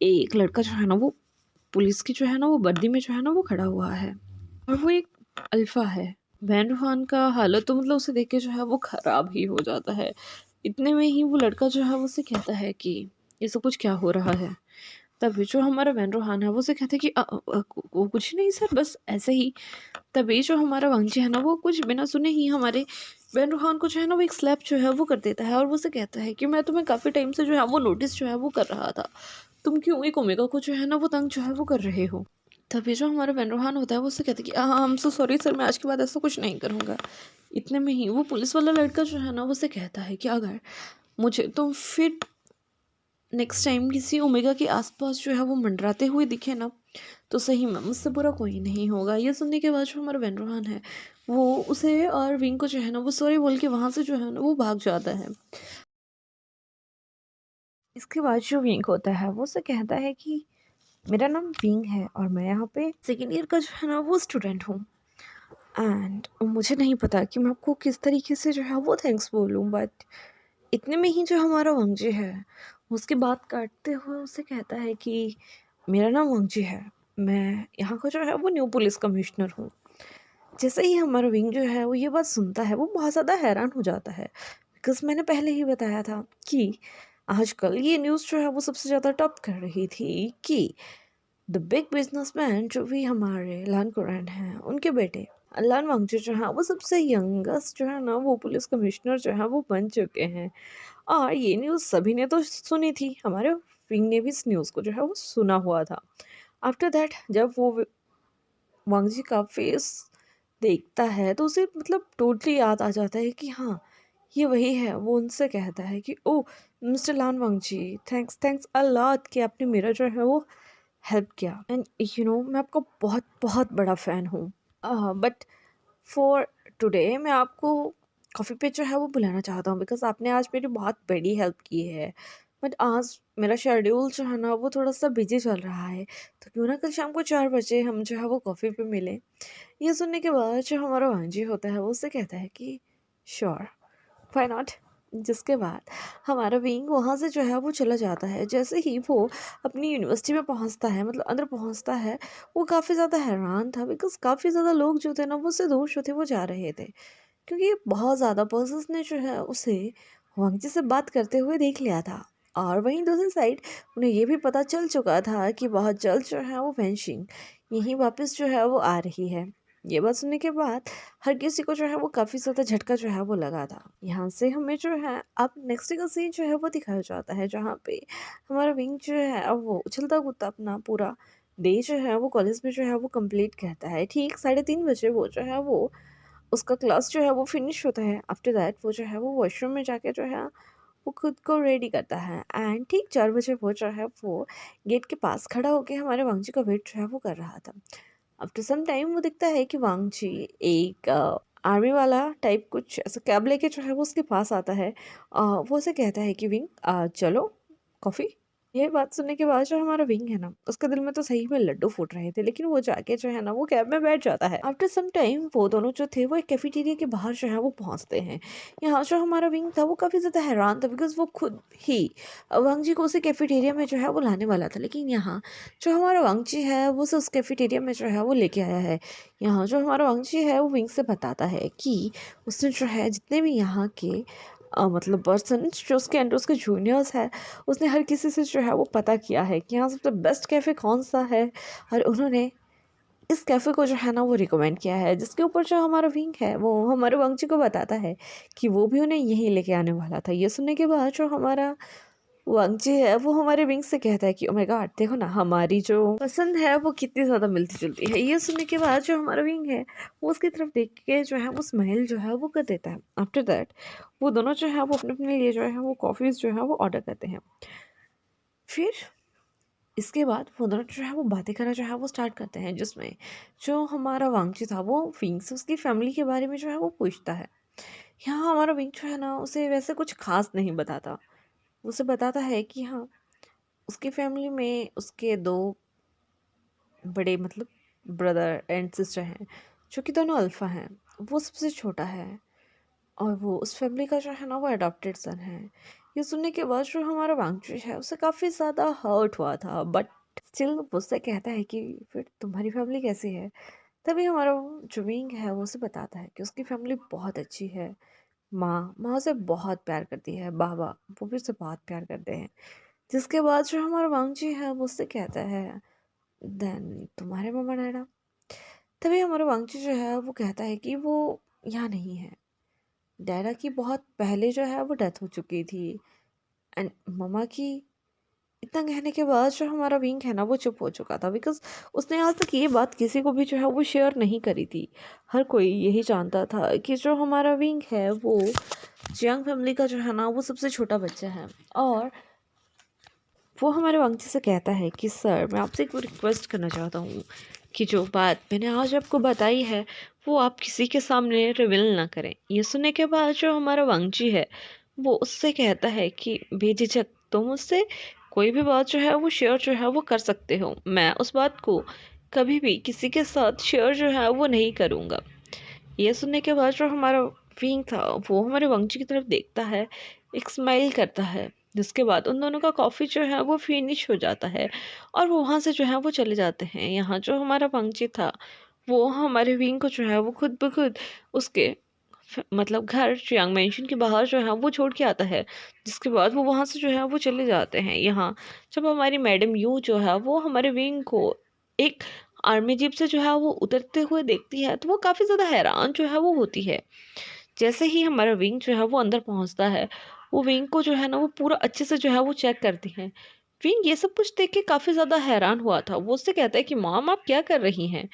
एक लड़का जो है ना वो पुलिस की जो है ना वो वर्दी में जो है ना वो खड़ा हुआ है और वो एक अल्फ़ा है। वैन रूहान का हालत तो मतलब उसे देख के जो है वो ख़राब ही हो जाता है। इतने में ही वो लड़का जो है वो उससे कहता है कि ये सब कुछ क्या हो रहा है? तभी जो हमारा वैन रूहान है वो उसे कहता है कि वो कुछ नहीं सर, बस ऐसे ही। तभी जो हमारा वांगजी है ना वो कुछ बिना सुने ही हमारे वैन रूहान को जो है ना वो एक स्लैप जो है वो कर देता है और वो उसे कहता है कि मैं तुम्हें काफ़ी टाइम से जो है वो नोटिस जो है वो कर रहा था। तुम क्यों एक ओमेगा को जो है ना वो तंग जो है वो कर रहे हो? तभी जो हमारा वेनरोहान होता है वो उससे कहता है कि हाँ I am so sorry sir, मैं आज के बाद ऐसा कुछ नहीं करूँगा। इतने में ही वो पुलिस वाला लड़का जो है ना वो उससे कहता है कि अगर मुझे तुम फिर नेक्स्ट टाइम किसी ओमेगा के आसपास जो है वो मंडराते हुए दिखे ना तो सही में मुझसे बुरा कोई नहीं होगा। ये सुनने के बाद जो हमारा वेनरोहान है वो उसे और विंग को जो है ना वो सॉरी बोल के वहाँ से जो है ना वो भाग जाता है। इसके बाद जो विंग होता है वो उससे कहता है कि मेरा नाम विंग है और मैं यहाँ पे सेकेंड ईयर का जो है ना वो स्टूडेंट हूँ। एंड मुझे नहीं पता कि मैं आपको किस तरीके से जो है वो थैंक्स बोलूँ, बट इतने में ही जो हमारा वांगजी है उसकी बात काटते हुए उसे कहता है कि मेरा नाम वांगजी है, मैं यहाँ का जो है वो न्यू पुलिस कमिश्नर हूँ। जैसे ही हमारा विंग जो है वो ये बात सुनता है वो बहुत ज़्यादा हैरान हो जाता है, बिकॉज मैंने पहले ही बताया था कि आजकल ये न्यूज़ जो है वो सबसे ज़्यादा टॉप कर रही थी कि द बिग बिजनेसमैन जो भी हमारे लान कुरैन हैं उनके बेटे अल्लान वांगचू जो है वो सबसे यंगेस्ट जो है ना वो पुलिस कमिश्नर जो है वो बन चुके हैं। और ये न्यूज़ सभी ने तो सुनी थी, हमारे विंग ने भी इस न्यूज़ को जो है वो सुना हुआ था। आफ्टर दैट जब वो वांगजी का फेस देखता है तो उसे मतलब टोटली याद आ जाता है कि हाँ ये वही है। वो उनसे कहता है कि oh mister Lan Wangji, thanks thanks a lot कि आपने मेरा जो है वो हेल्प किया। एंड मैं आपका बहुत बहुत बड़ा फ़ैन हूँ। बट फॉर टुडे मैं आपको कॉफ़ी पे जो है वो बुलाना चाहता हूँ बिकॉज़ आपने आज मेरी बहुत बड़ी हेल्प की है। बट आज मेरा शेड्यूल जो है ना वो थोड़ा-सा बिज़ी चल रहा है, तो क्यों ना कल शाम को 4 बजे हम जो है वो कॉफ़ी पे मिलें। ये सुनने के बाद जो हमारा भांजी होता है वो उससे कहता है कि श्योर, व्हाई नॉट। जिसके बाद हमारा विंग वहाँ से जो है वो चला जाता है। जैसे ही वो अपनी यूनिवर्सिटी में पहुँचता है मतलब अंदर पहुँचता है, वो काफ़ी ज़्यादा हैरान था बिकॉज़ काफ़ी ज़्यादा लोग जो थे ना वो उससे दूर जो थे वो जा रहे थे। क्योंकि बहुत ज़्यादा पर्सन्स ने जो है उसे वांगजी से बात करते हुए देख लिया था। और वहीं दूसरी साइड उन्हें ये भी पता चल चुका था कि बहुत जल्द जो है वो फेंशिंग यहीं वापस जो है वो आ रही है। ये बात सुनने के बाद हर किसी को जो है वो काफ़ी ज़्यादा झटका जो है वो लगा था। यहाँ से हमें जो है अब नेक्स्ट का सीन जो है वो दिखाया जाता है, जहाँ पे हमारा विंग जो है अब वो उछलता कूदता अपना पूरा डे जो है वो कॉलेज में जो है वो कंप्लीट करता है। ठीक 3:30 बजे वो जो है वो उसका क्लास जो है वो फिनिश होता है। आफ्टर दैट वो जो है वो वॉशरूम में जाके जो है वो खुद को रेडी करता है एंड ठीक 4 बजे वो जो है वो गेट के पास खड़ा होकर हमारे वांगजी का वेट जो है वो कर रहा था। आफ्टर सम टाइम वो दिखता है कि वांगजी एक आर्मी वाला टाइप कुछ ऐसा कैब लेके जो है वो उसके पास आता है। वो उसे कहता है कि विंग चलो कॉफ़ी। ये बात सुनने के बाद जो हमारा विंग है ना, उसके दिल में तो सही में लड्डू फूट रहे थे, लेकिन वो जाके जो है ना वो कैब में बैठ जाता है। आफ्टर सम टाइम वो दोनों जो थे वो एक कैफेटेरिया के बाहर जो है वो पहुंचते हैं। यहाँ जो हमारा विंग था वो काफ़ी ज़्यादा हैरान था, बिकॉज वो खुद ही वांगजी को उसी कैफेटेरिया में जो है वो लाने वाला था, लेकिन यहाँ जो हमारा वांगजी है वो उसे उस कैफेटेरिया में जो है वो लेके आया है। यहाँ जो हमारा वांगजी है वो विंग से बताता है कि उसने जो है जितने भी यहाँ के मतलब पर्सन जो उसके अंडर उसके जूनियर्स है, उसने हर किसी से जो है वो पता किया है कि यहाँ सबसे बेस्ट कैफ़े कौन सा है, और उन्होंने इस कैफ़े को जो है ना वो रिकमेंड किया है। जिसके ऊपर जो हमारा विंग है वो हमारे वांगजी को बताता है कि वो भी उन्हें यहीं लेके आने वाला था। ये सुनने के बाद जो हमारा वांगजी है वो हमारे विंग से कहता है कि ओ माय गॉड, देखो ना हमारी जो पसंद है वो कितनी ज़्यादा मिलती जुलती है। ये सुनने के बाद जो हमारा विंग है वो उसकी तरफ देख के जो है वो स्माइल जो है वो कर देता है। आफ्टर दैट वो दोनों जो है वो अपने अपने लिए जो है वो कॉफ़ीज़ जो है वो ऑर्डर करते हैं। फिर इसके बाद वो दोनों जो है वो बातें करना जो है वो स्टार्ट करते हैं, जिसमें जो हमारा वांगची था वो विंग से उसकी फैमिली के बारे में जो है वो पूछता है। यहाँ हमारा विंग जो है ना उसे वैसे कुछ खास नहीं बताता। उसे बताता है कि हाँ, उसकी फैमिली में उसके दो बड़े मतलब ब्रदर एंड सिस्टर हैं, जो कि दोनों अल्फ़ा हैं। वो सबसे छोटा है और वो उस फैमिली का जो है ना वो अडॉप्टेड सन है। ये सुनने के बाद जो हमारा वांगचू है उसे काफ़ी ज़्यादा हर्ट हुआ था, बट स्टिल मुझसे कहता है कि फिर तुम्हारी फैमिली कैसी है। तभी हमारा जो विंग है वो उसे बताता है कि उसकी फैमिली बहुत अच्छी है। माँ उसे बहुत प्यार करती है, बाबा वो भी उसे बहुत प्यार करते हैं। जिसके बाद जो हमारा वांगजी है वो उससे कहता है देन तुम्हारे मम्मा डैडा। तभी हमारा वांगजी जो है वो कहता है कि वो यहाँ नहीं है, डैडा की बहुत पहले जो है वो डेथ हो चुकी थी एंड मम्मा की। इतना कहने के बाद जो हमारा विंग है ना वो चुप हो चुका था, बिकॉज उसने आज तक ये बात किसी को भी जो है वो शेयर नहीं करी थी। हर कोई यही जानता था कि जो हमारा विंग है वो जियांग फैमिली का जो है ना वो सबसे छोटा बच्चा है। और वो हमारे वांगजी से कहता है कि सर मैं आपसे एक रिक्वेस्ट करना चाहता हूँ कि जो बात मैंने आज आपको बताई है वो आप किसी के सामने रिवील ना करें। ये सुनने के बाद जो हमारा वांगजी है वो उससे कहता है कि बेझिझक तुम मुझसे कोई भी बात जो है वो शेयर जो है वो कर सकते हो, मैं उस बात को कभी भी किसी के साथ शेयर जो है वो नहीं करूँगा। ये सुनने के बाद जो हमारा विंग था वो हमारे वांगजी की तरफ देखता है, एक स्माइल करता है। जिसके बाद उन दोनों का कॉफ़ी जो है वो फिनिश हो जाता है और वो वहाँ से जो है वो चले जाते हैं। यहाँ जो हमारा वांगजी था वो हमारे विंग को जो है वो खुद ब खुद उसके मतलब घर चियांग मेंशन के बाहर जो है वो छोड़ के आता है। जिसके बाद वो वहाँ से जो है वो चले जाते हैं। यहाँ जब हमारी मैडम यू जो है वो हमारे विंग को एक आर्मी जीप से जो है वो उतरते हुए देखती है, तो वो काफ़ी ज़्यादा हैरान जो है वो होती है। जैसे ही हमारा विंग जो है वो अंदर पहुंचता है, वो विंग को जो है ना वो पूरा अच्छे से जो है वो चेक करती है। विंग ये सब कुछ देख के काफ़ी ज़्यादा हैरान हुआ था। वो उससे कहता है कि मॉम आप क्या कर रही हैं।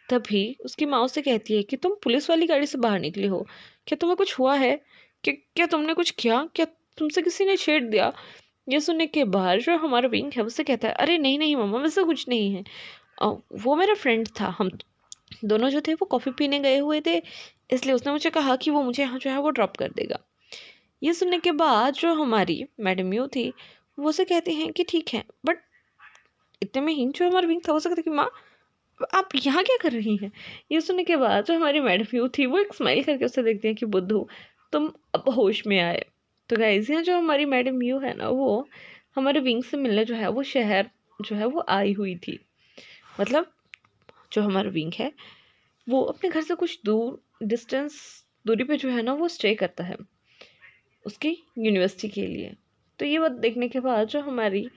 तभी उसकी माँ उससे कहती है कि तुम पुलिस वाली गाड़ी से बाहर निकली हो, क्या तुम्हें कुछ हुआ है, क्या क्या तुमने कुछ किया, क्या तुमसे किसी ने छेड़ दिया। ये सुनने के बाद जो हमारा विंग है उससे कहता है अरे नहीं नहीं मम्मा वैसा कुछ नहीं है। अ, वो मेरा फ्रेंड था, हम दोनों जो थे वो कॉफ़ी पीने गए हुए थे, इसलिए उसने मुझे कहा कि वो मुझे यहाँ जो है वो ड्रॉप कर देगा। ये सुनने के बाद जो हमारी मैडम यू थी वो उसे कहती हैं कि ठीक है, बट इतने में ही जो हमारा विंग था वो कहता कि माँ आप यहाँ क्या कर रही हैं। ये सुनने के बाद जो हमारी मैडम यू थी वो एक स्माइल करके उसे देखती हैं कि बुद्धू तुम अब होश में आए। तो गाइस यहाँ जो हमारी मैडम यू है ना वो हमारे विंग से मिलने जो है वो शहर जो है वो आई हुई थी। मतलब जो हमारा विंग है वो अपने घर से कुछ दूर डिस्टेंस दूरी पे जो है ना वो स्टे करता है उसकी यूनिवर्सिटी के लिए। तो ये बात देखने के बाद जो हमारी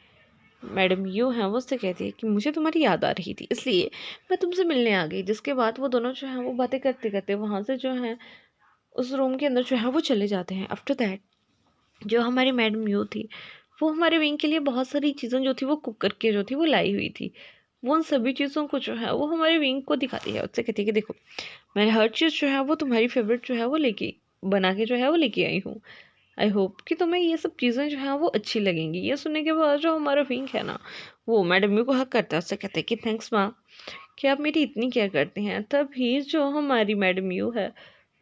मैडम यू हैं वो उससे कहती है कि मुझे तुम्हारी याद आ रही थी, इसलिए मैं तुमसे मिलने आ गई। जिसके बाद वो दोनों जो हैं वो बातें करते करते वहाँ से जो है उस रूम के अंदर जो है वो चले जाते हैं। आफ्टर दैट जो हमारी मैडम यू थी वो हमारे विंग के लिए बहुत सारी चीज़ें जो थी वो कुक करके जो थी वो लाई हुई थी। वो उन सभी चीज़ों को जो है वो हमारे विंग को दिखाती है, उससे कहती है कि देखो मैंने हर चीज़ जो है वो तुम्हारी फेवरेट जो है वो लेके बना के जो है वो लेके आई हूँ। आई होप कि तुम्हें ये सब चीज़ें जो हैं वो अच्छी लगेंगी। ये सुनने के बाद जो हमारा विंग है ना वो मैडम यू को हक करता है, उससे कहते हैं कि थैंक्स माँ कि आप मेरी इतनी केयर करती हैं। तभी जो हमारी मैडम यू है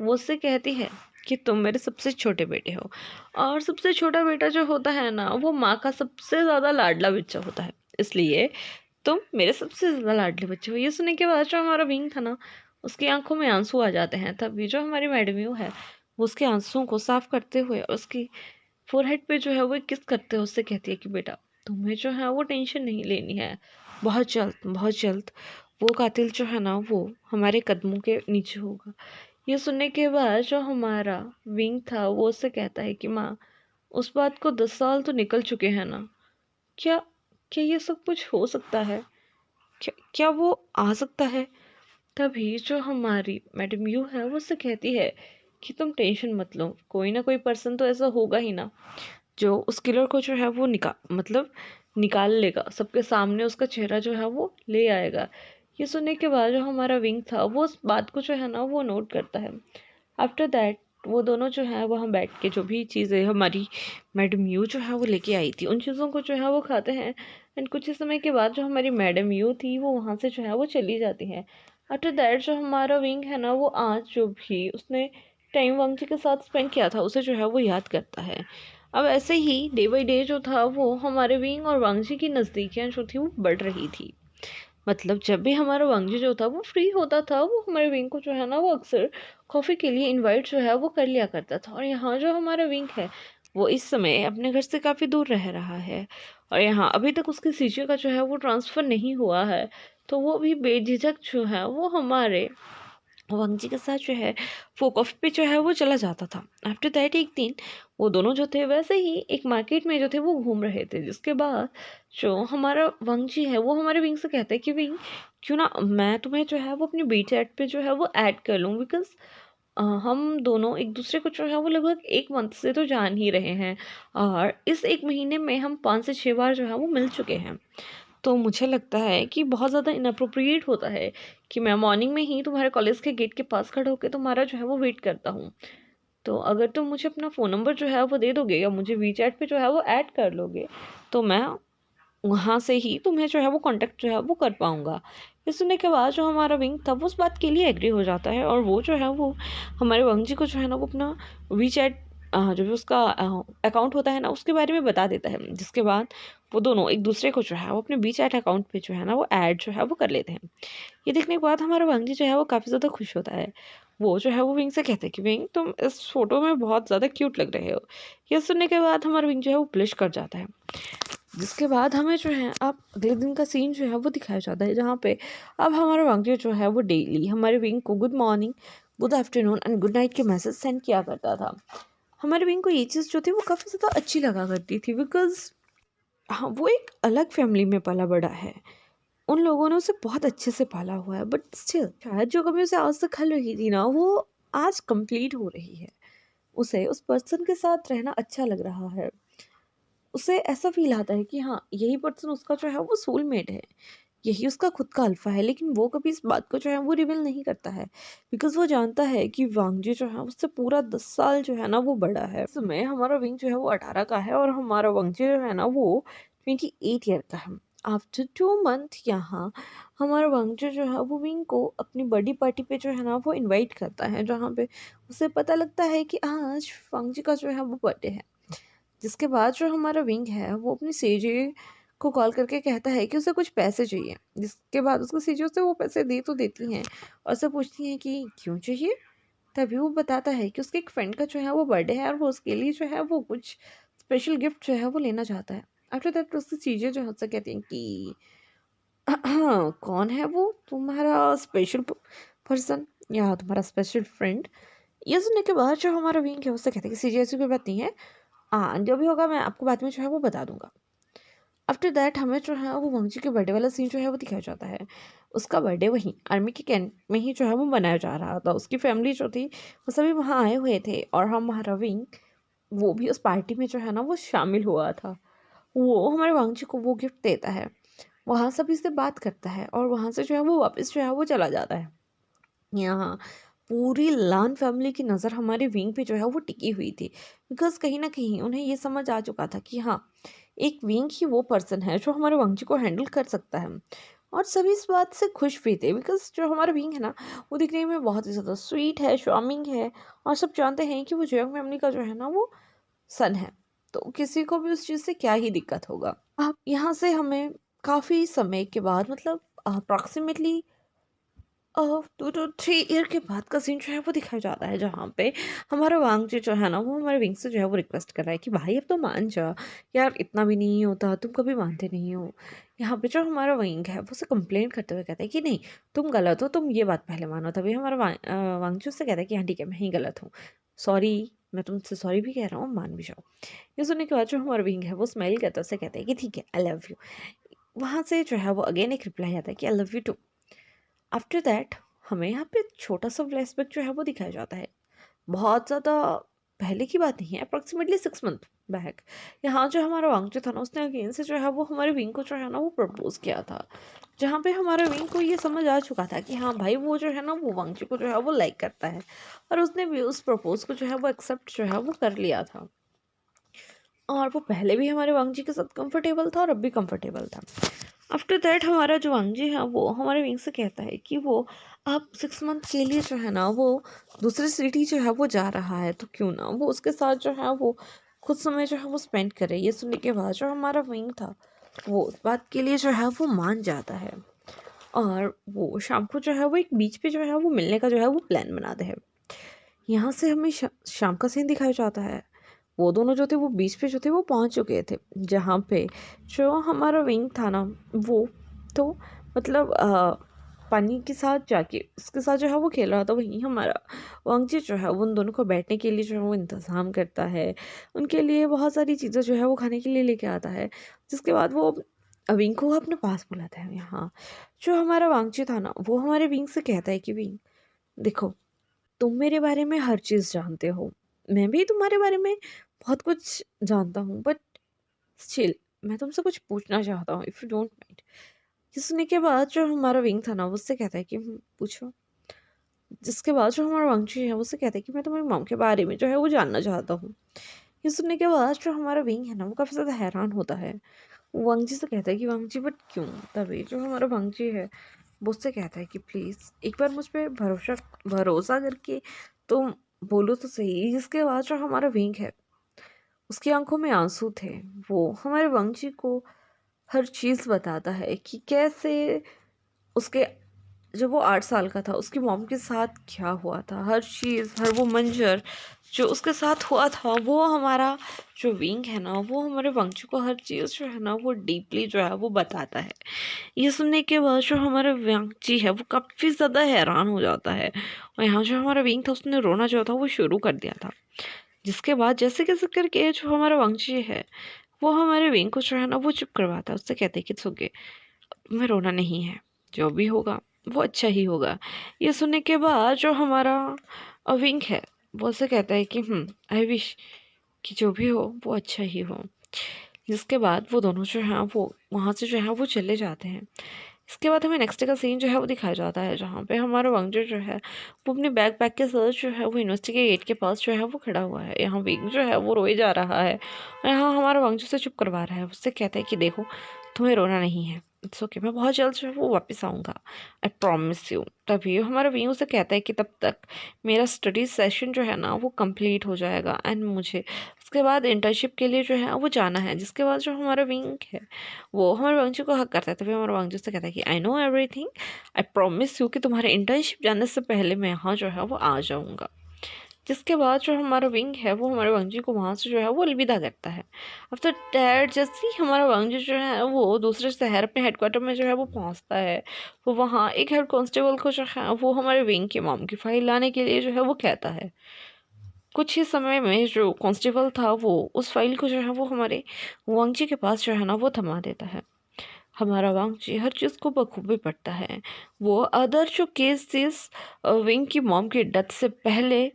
वो उससे कहती है कि तुम मेरे सबसे छोटे बेटे हो, और सबसे छोटा बेटा जो होता है ना वो माँ का सबसे ज़्यादा लाडला बच्चा होता है, इसलिए तुम मेरे सबसे ज़्यादा लाडले बच्चे हो। ये सुनने के बाद जो हमारा विंग था ना उसकी आंखों में आंसू आ जाते हैं। तभी जो हमारी मैडम यू है वो उसके आंसुओं को साफ करते हुए उसकी फोरहेड पे जो है वो किस करते हैं, उससे कहती है कि बेटा तुम्हें जो है वो टेंशन नहीं लेनी है, बहुत जल्द वो कातिल जो है ना वो हमारे कदमों के नीचे होगा। ये सुनने के बाद जो हमारा विंग था वो उससे कहता है कि माँ उस बात को 10 साल तो निकल चुके हैं ना, क्या क्या ये सब कुछ हो सकता है, क्या वो आ सकता है। तभी जो हमारी मैडम यू है वो उससे कहती है कि तुम टेंशन मत लो, कोई ना कोई पर्सन तो ऐसा होगा ही ना जो उस किलर को जो है वो निकाल लेगा, सबके सामने उसका चेहरा जो है वो ले आएगा। ये सुनने के बाद जो हमारा विंग था वो उस बात को जो है ना वो नोट करता है। आफ्टर दैट वो दोनों जो है वहाँ बैठ के जो भी चीज़ें हमारी मैडम यू जो है वो लेके आई थी उन चीज़ों को जो है वो खाते हैं। एंड कुछ ही समय के बाद जो हमारी मैडम यू थी वो वहाँ से जो है वो चली जाती है। आफ्टर दैट जो हमारा विंग है ना वो आज जो भी उसने टाइम वांगची के साथ स्पेंड किया था उसे जो है वो याद करता है। अब ऐसे ही डे बाई डे जो था वो हमारे विंग और वांगजी की नज़दीकियाँ जो थी वो बढ़ रही थी। मतलब जब भी हमारा वांगजी जो था वो फ्री होता था वो हमारे विंग को जो है ना वो अक्सर कॉफ़ी के लिए इनवाइट जो है वो कर लिया करता था। और यहाँ जो हमारा विंग है वो इस समय अपने घर से काफ़ी दूर रह रहा है और यहाँ अभी तक उसके सीजे का जो है वो ट्रांसफ़र नहीं हुआ है। तो वो भी बेझिझक जो है वो हमारे वांगजी के साथ जो है वो कॉफ़ी पे जो है वो चला जाता था। आफ्टर दैट एक दिन वो दोनों जो थे वैसे ही एक मार्केट में जो थे वो घूम रहे थे। जिसके बाद जो हमारा वांगजी है वो हमारे विंग से कहता है कि विंग क्यों ना मैं तुम्हें जो है वो अपनी बी चैट पे जो है वो ऐड कर लूँ, बिकॉज हम दोनों एक दूसरे को जो है वो लगभग 1 मंथ से तो जान ही रहे हैं और इस 1 महीने में हम 5 से 6 बार जो है वो मिल चुके हैं। तो मुझे लगता है कि बहुत ज़्यादा इनअप्रोप्रिएट होता है कि मैं मॉर्निंग में ही तुम्हारे कॉलेज के गेट के पास खड़ा होकर तुम्हारा जो है वो वेट करता हूँ। तो अगर तुम मुझे अपना फ़ोन नंबर जो है वो दे दोगे या मुझे वीचैट पे जो है वो ऐड कर लोगे तो मैं वहाँ से ही तुम्हें जो है वो कांटेक्ट जो है वो कर पाऊँगा। ये सुनने के बाद जो हमारा विंग था वो उस बात के लिए एग्री हो जाता है और वो जो है वो हमारे वंग जी को जो है ना वो अपना वीचैट जो भी उसका अकाउंट होता है ना उसके बारे में बता देता है। जिसके बाद वो दोनों एक दूसरे को जो है वो अपने वीचैट अकाउंट पे जो है ना वो ऐड जो है वो कर लेते हैं। ये देखने के बाद हमारा वंग जी जो है वो काफ़ी ज़्यादा खुश होता है। वो जो है वो विंग से कहते हैं कि विंग तुम इस फोटो में बहुत ज़्यादा क्यूट लग रहे हो। ये सुनने के बाद हमारा विंग जो है वो ब्लश कर जाता है। जिसके बाद हमें जो है अब अगले दिन का सीन जो है वो दिखाया जाता है जहाँ पे अब हमारा वांगजी जो है वो डेली हमारे विंग को good morning, good afternoon and good night के मैसेज सेंड किया करता था। हमारे विंग को ये चीज़ जो थी वो काफ़ी ज़्यादा अच्छी लगा करती थी, बिकॉज हाँ वो एक अलग फैमिली में पला बड़ा है, उन लोगों ने उसे बहुत अच्छे से पाला हुआ है, बट स्टिल शायद जो कमी उसे आज तक खल रही थी ना वो आज कंप्लीट हो रही है। उसे उस पर्सन के साथ रहना अच्छा लग रहा है। उसे ऐसा फ़ील आता है कि हाँ, यही पर्सन उसका जो है वो सोलमेट है, यही उसका खुद का अल्फ़ा है, लेकिन वो कभी इस बात को जो है वो रिवील नहीं करता है, बिकॉज़ वो जानता है कि वांगजी जो है उससे पूरा 10 साल जो है ना वो बड़ा है। इस समय हमारा विंग जो है वो 18 का है और हमारा वांगजी जो है ना वो 28 ईयर का है। आफ्टर 2 मंथ यहाँ हमारा वांगजी जो है वो विंग को अपनी बर्थडे पार्टी पे जो है ना वो इनवाइट करता है, जहाँ पे उसे पता लगता है कि आज वांगजी का जो है वो बर्थडे है। जिसके बाद जो हमारा विंग है वो अपनी सीजे को कॉल करके कहता है कि उसे कुछ पैसे चाहिए। जिसके बाद उसको सीजे उसे वो पैसे दे तो देती हैं और उससे पूछती हैं कि क्यों चाहिए। तभी वो बताता है कि उसके एक फ्रेंड का जो है वो बर्थडे है और वो उसके लिए जो है वो कुछ स्पेशल गिफ्ट जो है वो लेना चाहता है। आफ्टर दैट उसकी चीज़ें जो है उससे कहती हैं कि कौन है वो तुम्हारा स्पेशल पर्सन या तुम्हारा स्पेशल फ्रेंड। ये सुनने के बाद जो हमारा विंग है उससे कहते हैं कि सीजी ऐसी कोई बात नहीं है, हाँ जो भी होगा मैं आपको बाद में जो है वो बता दूंगा। आफ्टर दैट हमें जो है वो वंशी के बर्थडे वाला सीन जो है वो दिखाया जाता है। उसका बर्थडे वहीं आर्मी के कैंप में ही जो है वो मनाया जा रहा था। उसकी फैमिली जो थी वो सभी वहाँ आए हुए थे और हमारा विंग वो भी उस पार्टी में जो है ना वो शामिल हुआ था। वो हमारे वांगची को वो गिफ्ट देता है, वहाँ सभी से बात करता है और वहाँ से जो है वो वापस जो है वो चला जाता है। यहाँ पूरी लान फैमिली की नज़र हमारे विंग पे जो है वो टिकी हुई थी, बिकॉज कहीं ना कहीं उन्हें ये समझ आ चुका था कि हाँ एक विंग ही वो पर्सन है जो हमारे वांगची को हैंडल कर सकता है। और सभी इस बात से खुश भी थे, बिकॉज जो हमारा विंग है ना वो दिखने में बहुत ही ज़्यादा स्वीट है, चार्मिंग है और सब जानते हैं कि वो जॉइंट फैमिली का जो है ना वो सन है, तो किसी को भी उस चीज़ से क्या ही दिक्कत होगा। अब यहाँ से हमें काफ़ी समय के बाद मतलब अप्रॉक्सीमेटली 2 to 3 ईयर के बाद का सीन जो है वो दिखाया जाता है, जहाँ पे हमारा वांगजी जो है ना वो हमारे विंग से जो है वो रिक्वेस्ट कर रहा है कि भाई अब तो मान जा यार, इतना भी नहीं होता, तुम कभी मानते नहीं हो। यहाँ पे जो हमारा विंग है वो उसे कंप्लेन करते हुए कहता है कि नहीं तुम गलत हो, तुम ये बात पहले मानो। तभी हमारा वांगजी उससे कहता है कि हाँ ठीक है मैं ही गलत हूँ, सॉरी, मैं तुमसे सॉरी भी कह रहा हूँ, मान भी जाओ। ये सुनने के बाद जो हमारा विंग है वो स्माइल करता है, उससे कहता है कि ठीक है आई लव यू। वहाँ से जो है वो अगेन एक रिप्लाई आता है कि I love you too. After that हमें यहाँ पे छोटा सा फ्लैशबैक जो है वो दिखाया जाता है। बहुत ज़्यादा पहले की बात नहीं है, अप्रॉक्सीमेटली 6 मंथ बैक। यहाँ जो हमारा वांगचू था ना उसने अगेन से जो है वो हमारे विंग को जो है ना वो प्रपोज किया था, जहाँ पे हमारे विंग को ये समझ आ चुका था कि हाँ भाई वो जो है ना वो वांगचू को जो है वो लाइक करता है, और उसने भी उस प्रपोज को जो है वो एक्सेप्ट जो है वो कर लिया था। और वो पहले भी हमारे वांगजी के साथ कंफर्टेबल था और अब भी कंफर्टेबल था। आफ्टर दैट हमारा जो वांगजी है वो हमारे विंग से कहता है कि वो आप 6 मंथ के लिए जो है ना वो दूसरी सिटी जो है वो जा रहा है, तो क्यों ना वो उसके साथ जो है वो कुछ समय जो है वो स्पेंड करे। ये सुनने के बाद जो हमारा विंग था वो उस बात के लिए जो है वो मान जाता है, और वो शाम को जो है वो एक बीच पे जो है वो मिलने का जो है वो प्लान बनाते हैं। यहाँ से हमें शाम का सीन दिखाया जाता है। वो दोनों जो थे वो बीच पे जो थे वो पहुंच चुके थे, जहाँ पे जो हमारा विंग था ना वो तो मतलब पानी के साथ जाके उसके साथ जो है वो खेल रहा था। वहीं हमारा वांगजी जो है वो उन दोनों को बैठने के लिए जो है वो इंतज़ाम करता है, उनके लिए बहुत सारी चीज़ें जो है वो खाने के लिए लेके आता है। जिसके बाद वो विंग को अपने पास बुलाता है। यहाँ जो हमारा वांगजी था ना वो हमारे विंग से कहता है कि विंग देखो, तुम मेरे बारे में हर चीज़ जानते हो, मैं भी तुम्हारे बारे में बहुत कुछ जानता हूँ, बट स्टिल मैं तुमसे कुछ पूछना चाहता हूँ, इफ़ यू डोंट माइंड। ये सुनने के बाद जो हमारा विंग था ना वो उससे कहता है कि पूछो। जिसके बाद जो हमारा वांगची है वो उससे कहता है कि मैं तुम्हारी मॉम के बारे में जो है वो जानना चाहता हूँ। ये सुनने के बाद जो हमारा विंग है ना वो काफ़ी ज़्यादा हैरान होता है। वो वांगजी से कहता है कि वांगजी बट क्यों। तभी जो हमारा वांगजी है वो उससे कहता है कि प्लीज़ एक बार मुझ पर भरोसा भरोसा करके तुम बोलो तो सही। जिसके बाद जो हमारा विंग है उसकी आंखों में आंसू थे। वो हमारे वांगजी को हर चीज़ बताता है कि कैसे उसके जब वो 8 साल का था उसकी मॉम के साथ क्या हुआ था, हर चीज़, हर वो मंजर जो उसके साथ हुआ था। वो हमारा जो विंग है ना वो हमारे वांगजी को हर चीज़ जो है ना वो डीपली जो है वो बताता है। ये सुनने के बाद जो हमारा वांगजी है वो काफ़ी ज़्यादा हैरान हो जाता है, और यहाँ जो हमारा विंग था उसने रोना जो था वो शुरू कर दिया था। जिसके बाद जैसे कैसे करके जो हमारा वंशी है वो हमारे विंग को जो है ना वो चुप करवाता है। उससे कहते हैं कि इट्स ओके, तुम्हें रोना नहीं है, जो भी होगा वो अच्छा ही होगा। ये सुनने के बाद जो हमारा विंग है वो उससे कहता है कि आई विश कि जो भी हो वो अच्छा ही हो। जिसके बाद वो दोनों जो हैं वो वहाँ से जो है वो चले जाते हैं। इसके बाद हमें नेक्स्ट डे का सीन जो है वो दिखाया जाता है, जहाँ पे हमारा वांगजू जो है वो अपने बैग पैक के साथ जो है वो यूनिवर्सिटी के गेट के पास जो है वो खड़ा हुआ है। यहाँ विंग जो है वो रोए जा रहा है और यहाँ हमारा वांगजू से चुप करवा रहा है। उससे कहता है कि देखो तुम्हें रोना नहीं है, इट्स ओके, मैं बहुत जल्द जो है वो वापस आऊँगा, आई प्रॉमिस यू। तभी हमारा विंग उसे कहता है कि तब तक मेरा स्टडी सेशन जो है ना वो कंप्लीट हो जाएगा एंड मुझे उसके बाद इंटर्नशिप के लिए जो है वो जाना है। जिसके बाद जो हमारा विंग है वो हमारे वांगजू को हक करता है। तभी हमारा वांगजू से कहता है कि I know everything, I promise you कि तुम्हारे इंटर्नशिप जाने से पहले मैं यहाँ जो है वो आ जाऊँगा। जिसके बाद जो हमारा विंग है वो हमारे वांगजी को वहाँ से जो है वो अलविदा करता है। आफ्टर दैट जैसे ही हमारा वांगजी जो है वो दूसरे शहर अपने हेडक्वार्टर में जो है वो पहुँचता है, वो वहाँ एक हेड कांस्टेबल को जो है वो हमारे विंग के मॉम की फाइल लाने के लिए जो है वो कहता है। कुछ ही समय में जो कांस्टेबल था वो उस फाइल को जो है वो हमारे वांगजी के पास जो है ना वो थमा देता है। हमारा वांगजी हर चीज़ को बखूबी पढ़ता है। वो अदर जो केसेस विंग की मॉम की डेथ से पहले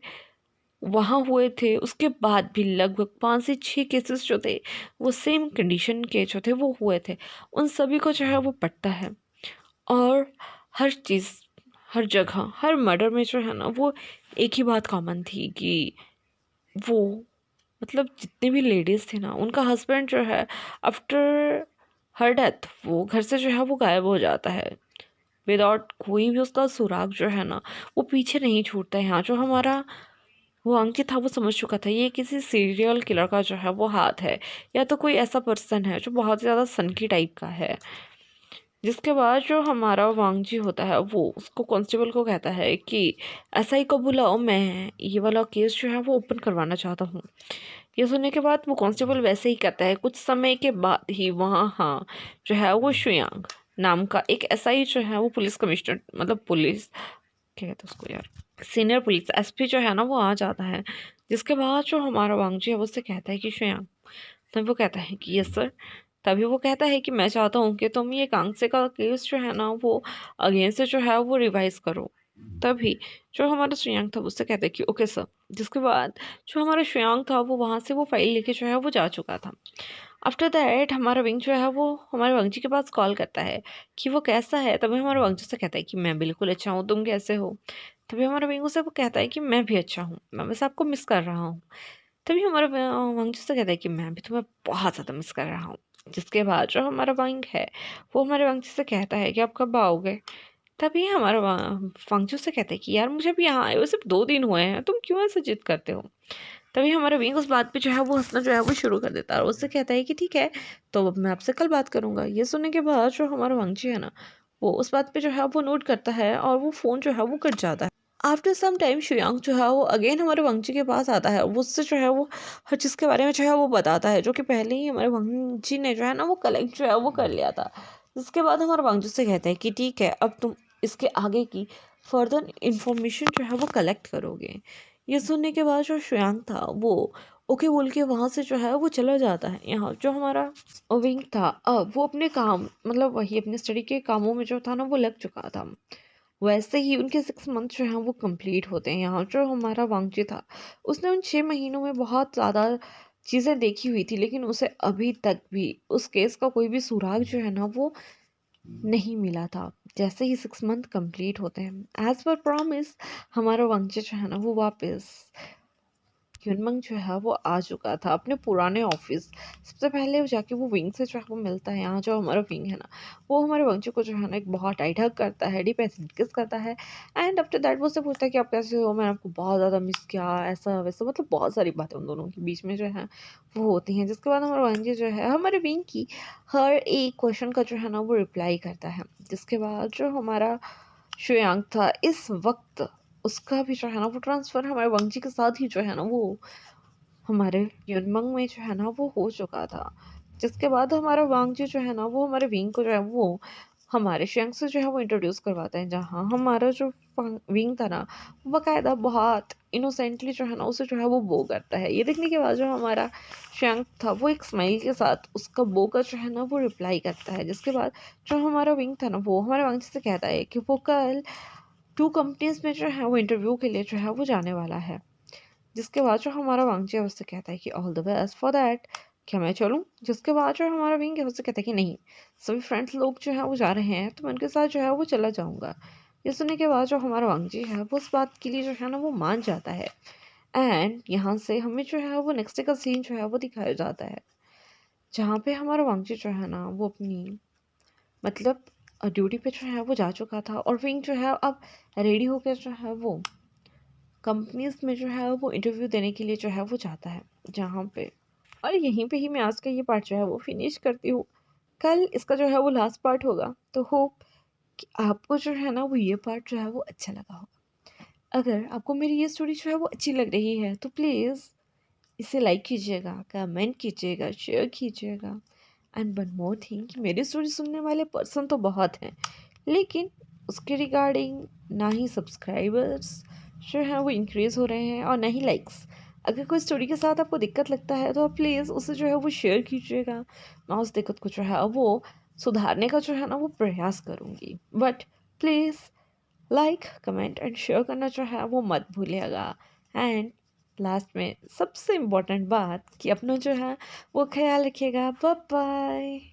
वहाँ हुए थे, उसके बाद भी लगभग 5 से 6 केसेस जो थे वो सेम कंडीशन के जो थे वो हुए थे, उन सभी को जो है वो पढ़ता है। और हर चीज़, हर जगह, हर मर्डर में जो है ना वो एक ही बात कॉमन थी कि वो मतलब जितने भी लेडीज़ थे ना उनका हस्बैंड जो है आफ्टर हर डेथ वो घर से जो है वो गायब हो जाता है विदाउट कोई भी उसका सुराग जो है ना वो पीछे नहीं छूटता है। यहाँ जो हमारा वो अंकित था वो समझ चुका था ये किसी सीरियल किलर का जो है वो हाथ है, या तो कोई ऐसा पर्सन है जो बहुत ज़्यादा सनकी टाइप का है। जिसके बाद जो हमारा वांगजी होता है वो उसको कांस्टेबल को कहता है कि ऐसा ही को बुलाओ, मैं ये वाला केस जो है वो ओपन करवाना चाहता हूँ। ये सुनने के बाद वो कांस्टेबल वैसे ही कहता है। कुछ समय के बाद ही वहाँ हाँ जो है वो शुयांग नाम का एक एसआई जो है वो पुलिस कमिश्नर मतलब पुलिस क्या कहते हैं उसको यार, सीनियर पुलिस एसपी जो है ना वो आ जाता है। जिसके बाद जो हमारा वांगजी है वो उससे कहता है कि शुयांग, तब वो कहता है कि यस सर। तभी वो कहता है कि मैं चाहता हूँ कि तुम ये कांगसे का केस जो है ना वो अगेन से जो है वो रिवाइज करो। तभी जो हमारा श्रेयांक था उससे कहता है कि ओके सर। जिसके बाद जो हमारा श्रेयांक था वो वहाँ से वो फाइल लेके जो है वो जा चुका था। आफ्टर दैट हमारा विंग जो है वो हमारे वांगजी के पास कॉल करता है कि वो कैसा है। तभी हमारा वांगजी से कहता है कि मैं बिल्कुल अच्छा हूँ, तुम कैसे हो। तभी हमारा विंग से वो कहता है कि मैं भी अच्छा हूँ, मैं बस आपको मिस कर रहा हूँ। तभी हमारा वांगजी से कहता है कि मैं भी तुम्हें बहुत ज़्यादा मिस कर रहा हूँ। जिसके बाद जो हमारा वांग है वो हमारे वांगजी से कहता है कि आप कब आओगे। तभी हमारा वांगजू से कहता है कि यार मुझे भी यहाँ आए हुए सिर्फ 2 दिन हुए हैं, तुम क्यों ऐसे जिद करते हो। तभी हमारा विंग उस बात पे जो है वो हंसना जो है वो शुरू कर देता है और उससे कहता है कि ठीक है, तो अब मैं आपसे कल बात करूंगा। ये सुनने के बाद जो हमारा वांगजी है ना वो उस बात पे जो है वो नोट करता है और वो फ़ोन जो है वो कट जाता है। आफ्टर सम टाइम शुयांग जो है वो अगेन हमारे वांगजी के पास आता है। वो उससे जो है वो हर चीज़ के बारे में जो है वो बताता है, जो कि पहले ही हमारे वांगजी ने जो है ना वो कलेक्ट जो है वो कर लिया था। जिसके बाद हमारे वांगजी से कहता है कि ठीक है, अब तुम इसके आगे की फर्दर इंफॉर्मेशन जो है वो कलेक्ट करोगे। ये सुनने के बाद जो शुयांग था वो ओके बोल के वहाँ से जो है वो चला जाता है। यहाँ जो हमारा विंग था अब वो अपने काम मतलब वही अपने स्टडी के कामों में जो था ना वो लग चुका था। वैसे ही उनके 6 मंथ जो हैं वो कंप्लीट होते हैं। यहाँ जो हमारा वांगजी था उसने उन 6 महीनों में बहुत ज़्यादा चीज़ें देखी हुई थी, लेकिन उसे अभी तक भी उस केस का कोई भी सुराग जो है ना वो नहीं मिला था। जैसे ही 6 मंथ कंप्लीट होते हैं एज पर प्रॉमिस हमारा वांगजी जो है ना वो वापस युनमंग जो है वो आ चुका था अपने पुराने ऑफिस। सबसे पहले वो जाके वो विंग से जो है वो मिलता है। यहाँ जो हमारा विंग है ना वो हमारे वंशु को जो है ना एक बहुत टाइट हग करता है, डीप ऐसे किस करता है। एंड आफ्टर दैट वो उससे पूछता है कि आप कैसे हो, मैंने आपको बहुत ज़्यादा मिस किया, ऐसा वैसा मतलब बहुत सारी बातें उन दोनों के बीच में जो है वो होती हैं। जिसके बाद हमारा वंशी जो है हमारे विंग की हर एक क्वेश्चन का जो है ना वो रिप्लाई करता है। जिसके बाद जो हमारा श्रेयांक था इस वक्त उसका भी जो है ना वो ट्रांसफ़र हमारे वंशी के साथ ही जो है ना वो हमारे युनमंग में जो है ना वो हो चुका था। जिसके बाद हमारा वांगजी जो है ना वो हमारे विंग को जो है वो हमारे शंक से जो है वो इंट्रोड्यूस करवाता है। जहाँ हमारा जो विंग था ना वो बाकायदा बहुत इनोसेंटली जो है ना उसे जो है वो बो करता है। ये देखने के बाद जो हमारा शंक था वो एक स्माइल के साथ उसका बो का जो है ना वो रिप्लाई करता है। जिसके बाद जो हमारा विंग था ना वो हमारे वांगजी से कहता है कि वो कल 2 कंपनीज में जो है वो इंटरव्यू के लिए जो है वो जाने वाला है। जिसके बाद जो हमारा वांगजी है उससे कहता है कि all the best for that, क्या मैं चलूँ? जिसके बाद जो हमारा विंग है उससे कहता है कि नहीं, सभी फ्रेंड्स लोग जो हैं वो जा रहे हैं तो मैं उनके साथ जो है वो चला जाऊँगा। ये सुनने के बाद जो हमारा वांगजी है वो उस बात के लिए जो है ना वो मान जाता है। एंड यहाँ से हमें जो है वो नेक्स्ट डे का सीन जो है वो दिखाया जाता है, जहाँ पे हमारा वांगजी जो है ना वो अपनी मतलब ड्यूटी पे जो है वो जा चुका था और विंग जो है अब रेडी होकर जो है वो कंपनीज में जो है वो इंटरव्यू देने के लिए जो है वो जाता है। जहाँ पे और यहीं पे ही मैं आज का ये पार्ट जो है वो फिनिश करती हूँ। कल इसका जो है वो लास्ट पार्ट होगा, तो होप कि आपको जो है ना वो ये पार्ट जो है वो अच्छा लगा हो। अगर आपको मेरी ये स्टोरी जो है वो अच्छी लग रही है तो प्लीज़ इसे लाइक कीजिएगा, कमेंट कीजिएगा, शेयर कीजिएगा। एंड वन मोर थिंग कि मेरी स्टोरी सुनने वाले पर्सन तो बहुत हैं, लेकिन उसके रिगार्डिंग ना ही सब्सक्राइबर्स जो हैं वो इंक्रीज़ हो रहे हैं और ना ही लाइक्स। अगर कोई स्टोरी के साथ आपको दिक्कत लगता है तो आप प्लीज़ उसे जो है वो शेयर कीजिएगा। मैं उस दिक्कत को जो है वो सुधारने का जो है ना वो प्रयास करूँगी। But please like, comment and share करना जो है वो मत भूलिएगा। एंड लास्ट में सबसे इम्पोर्टेंट बात कि अपना जो है वो ख्याल रखिएगा। Bye bye.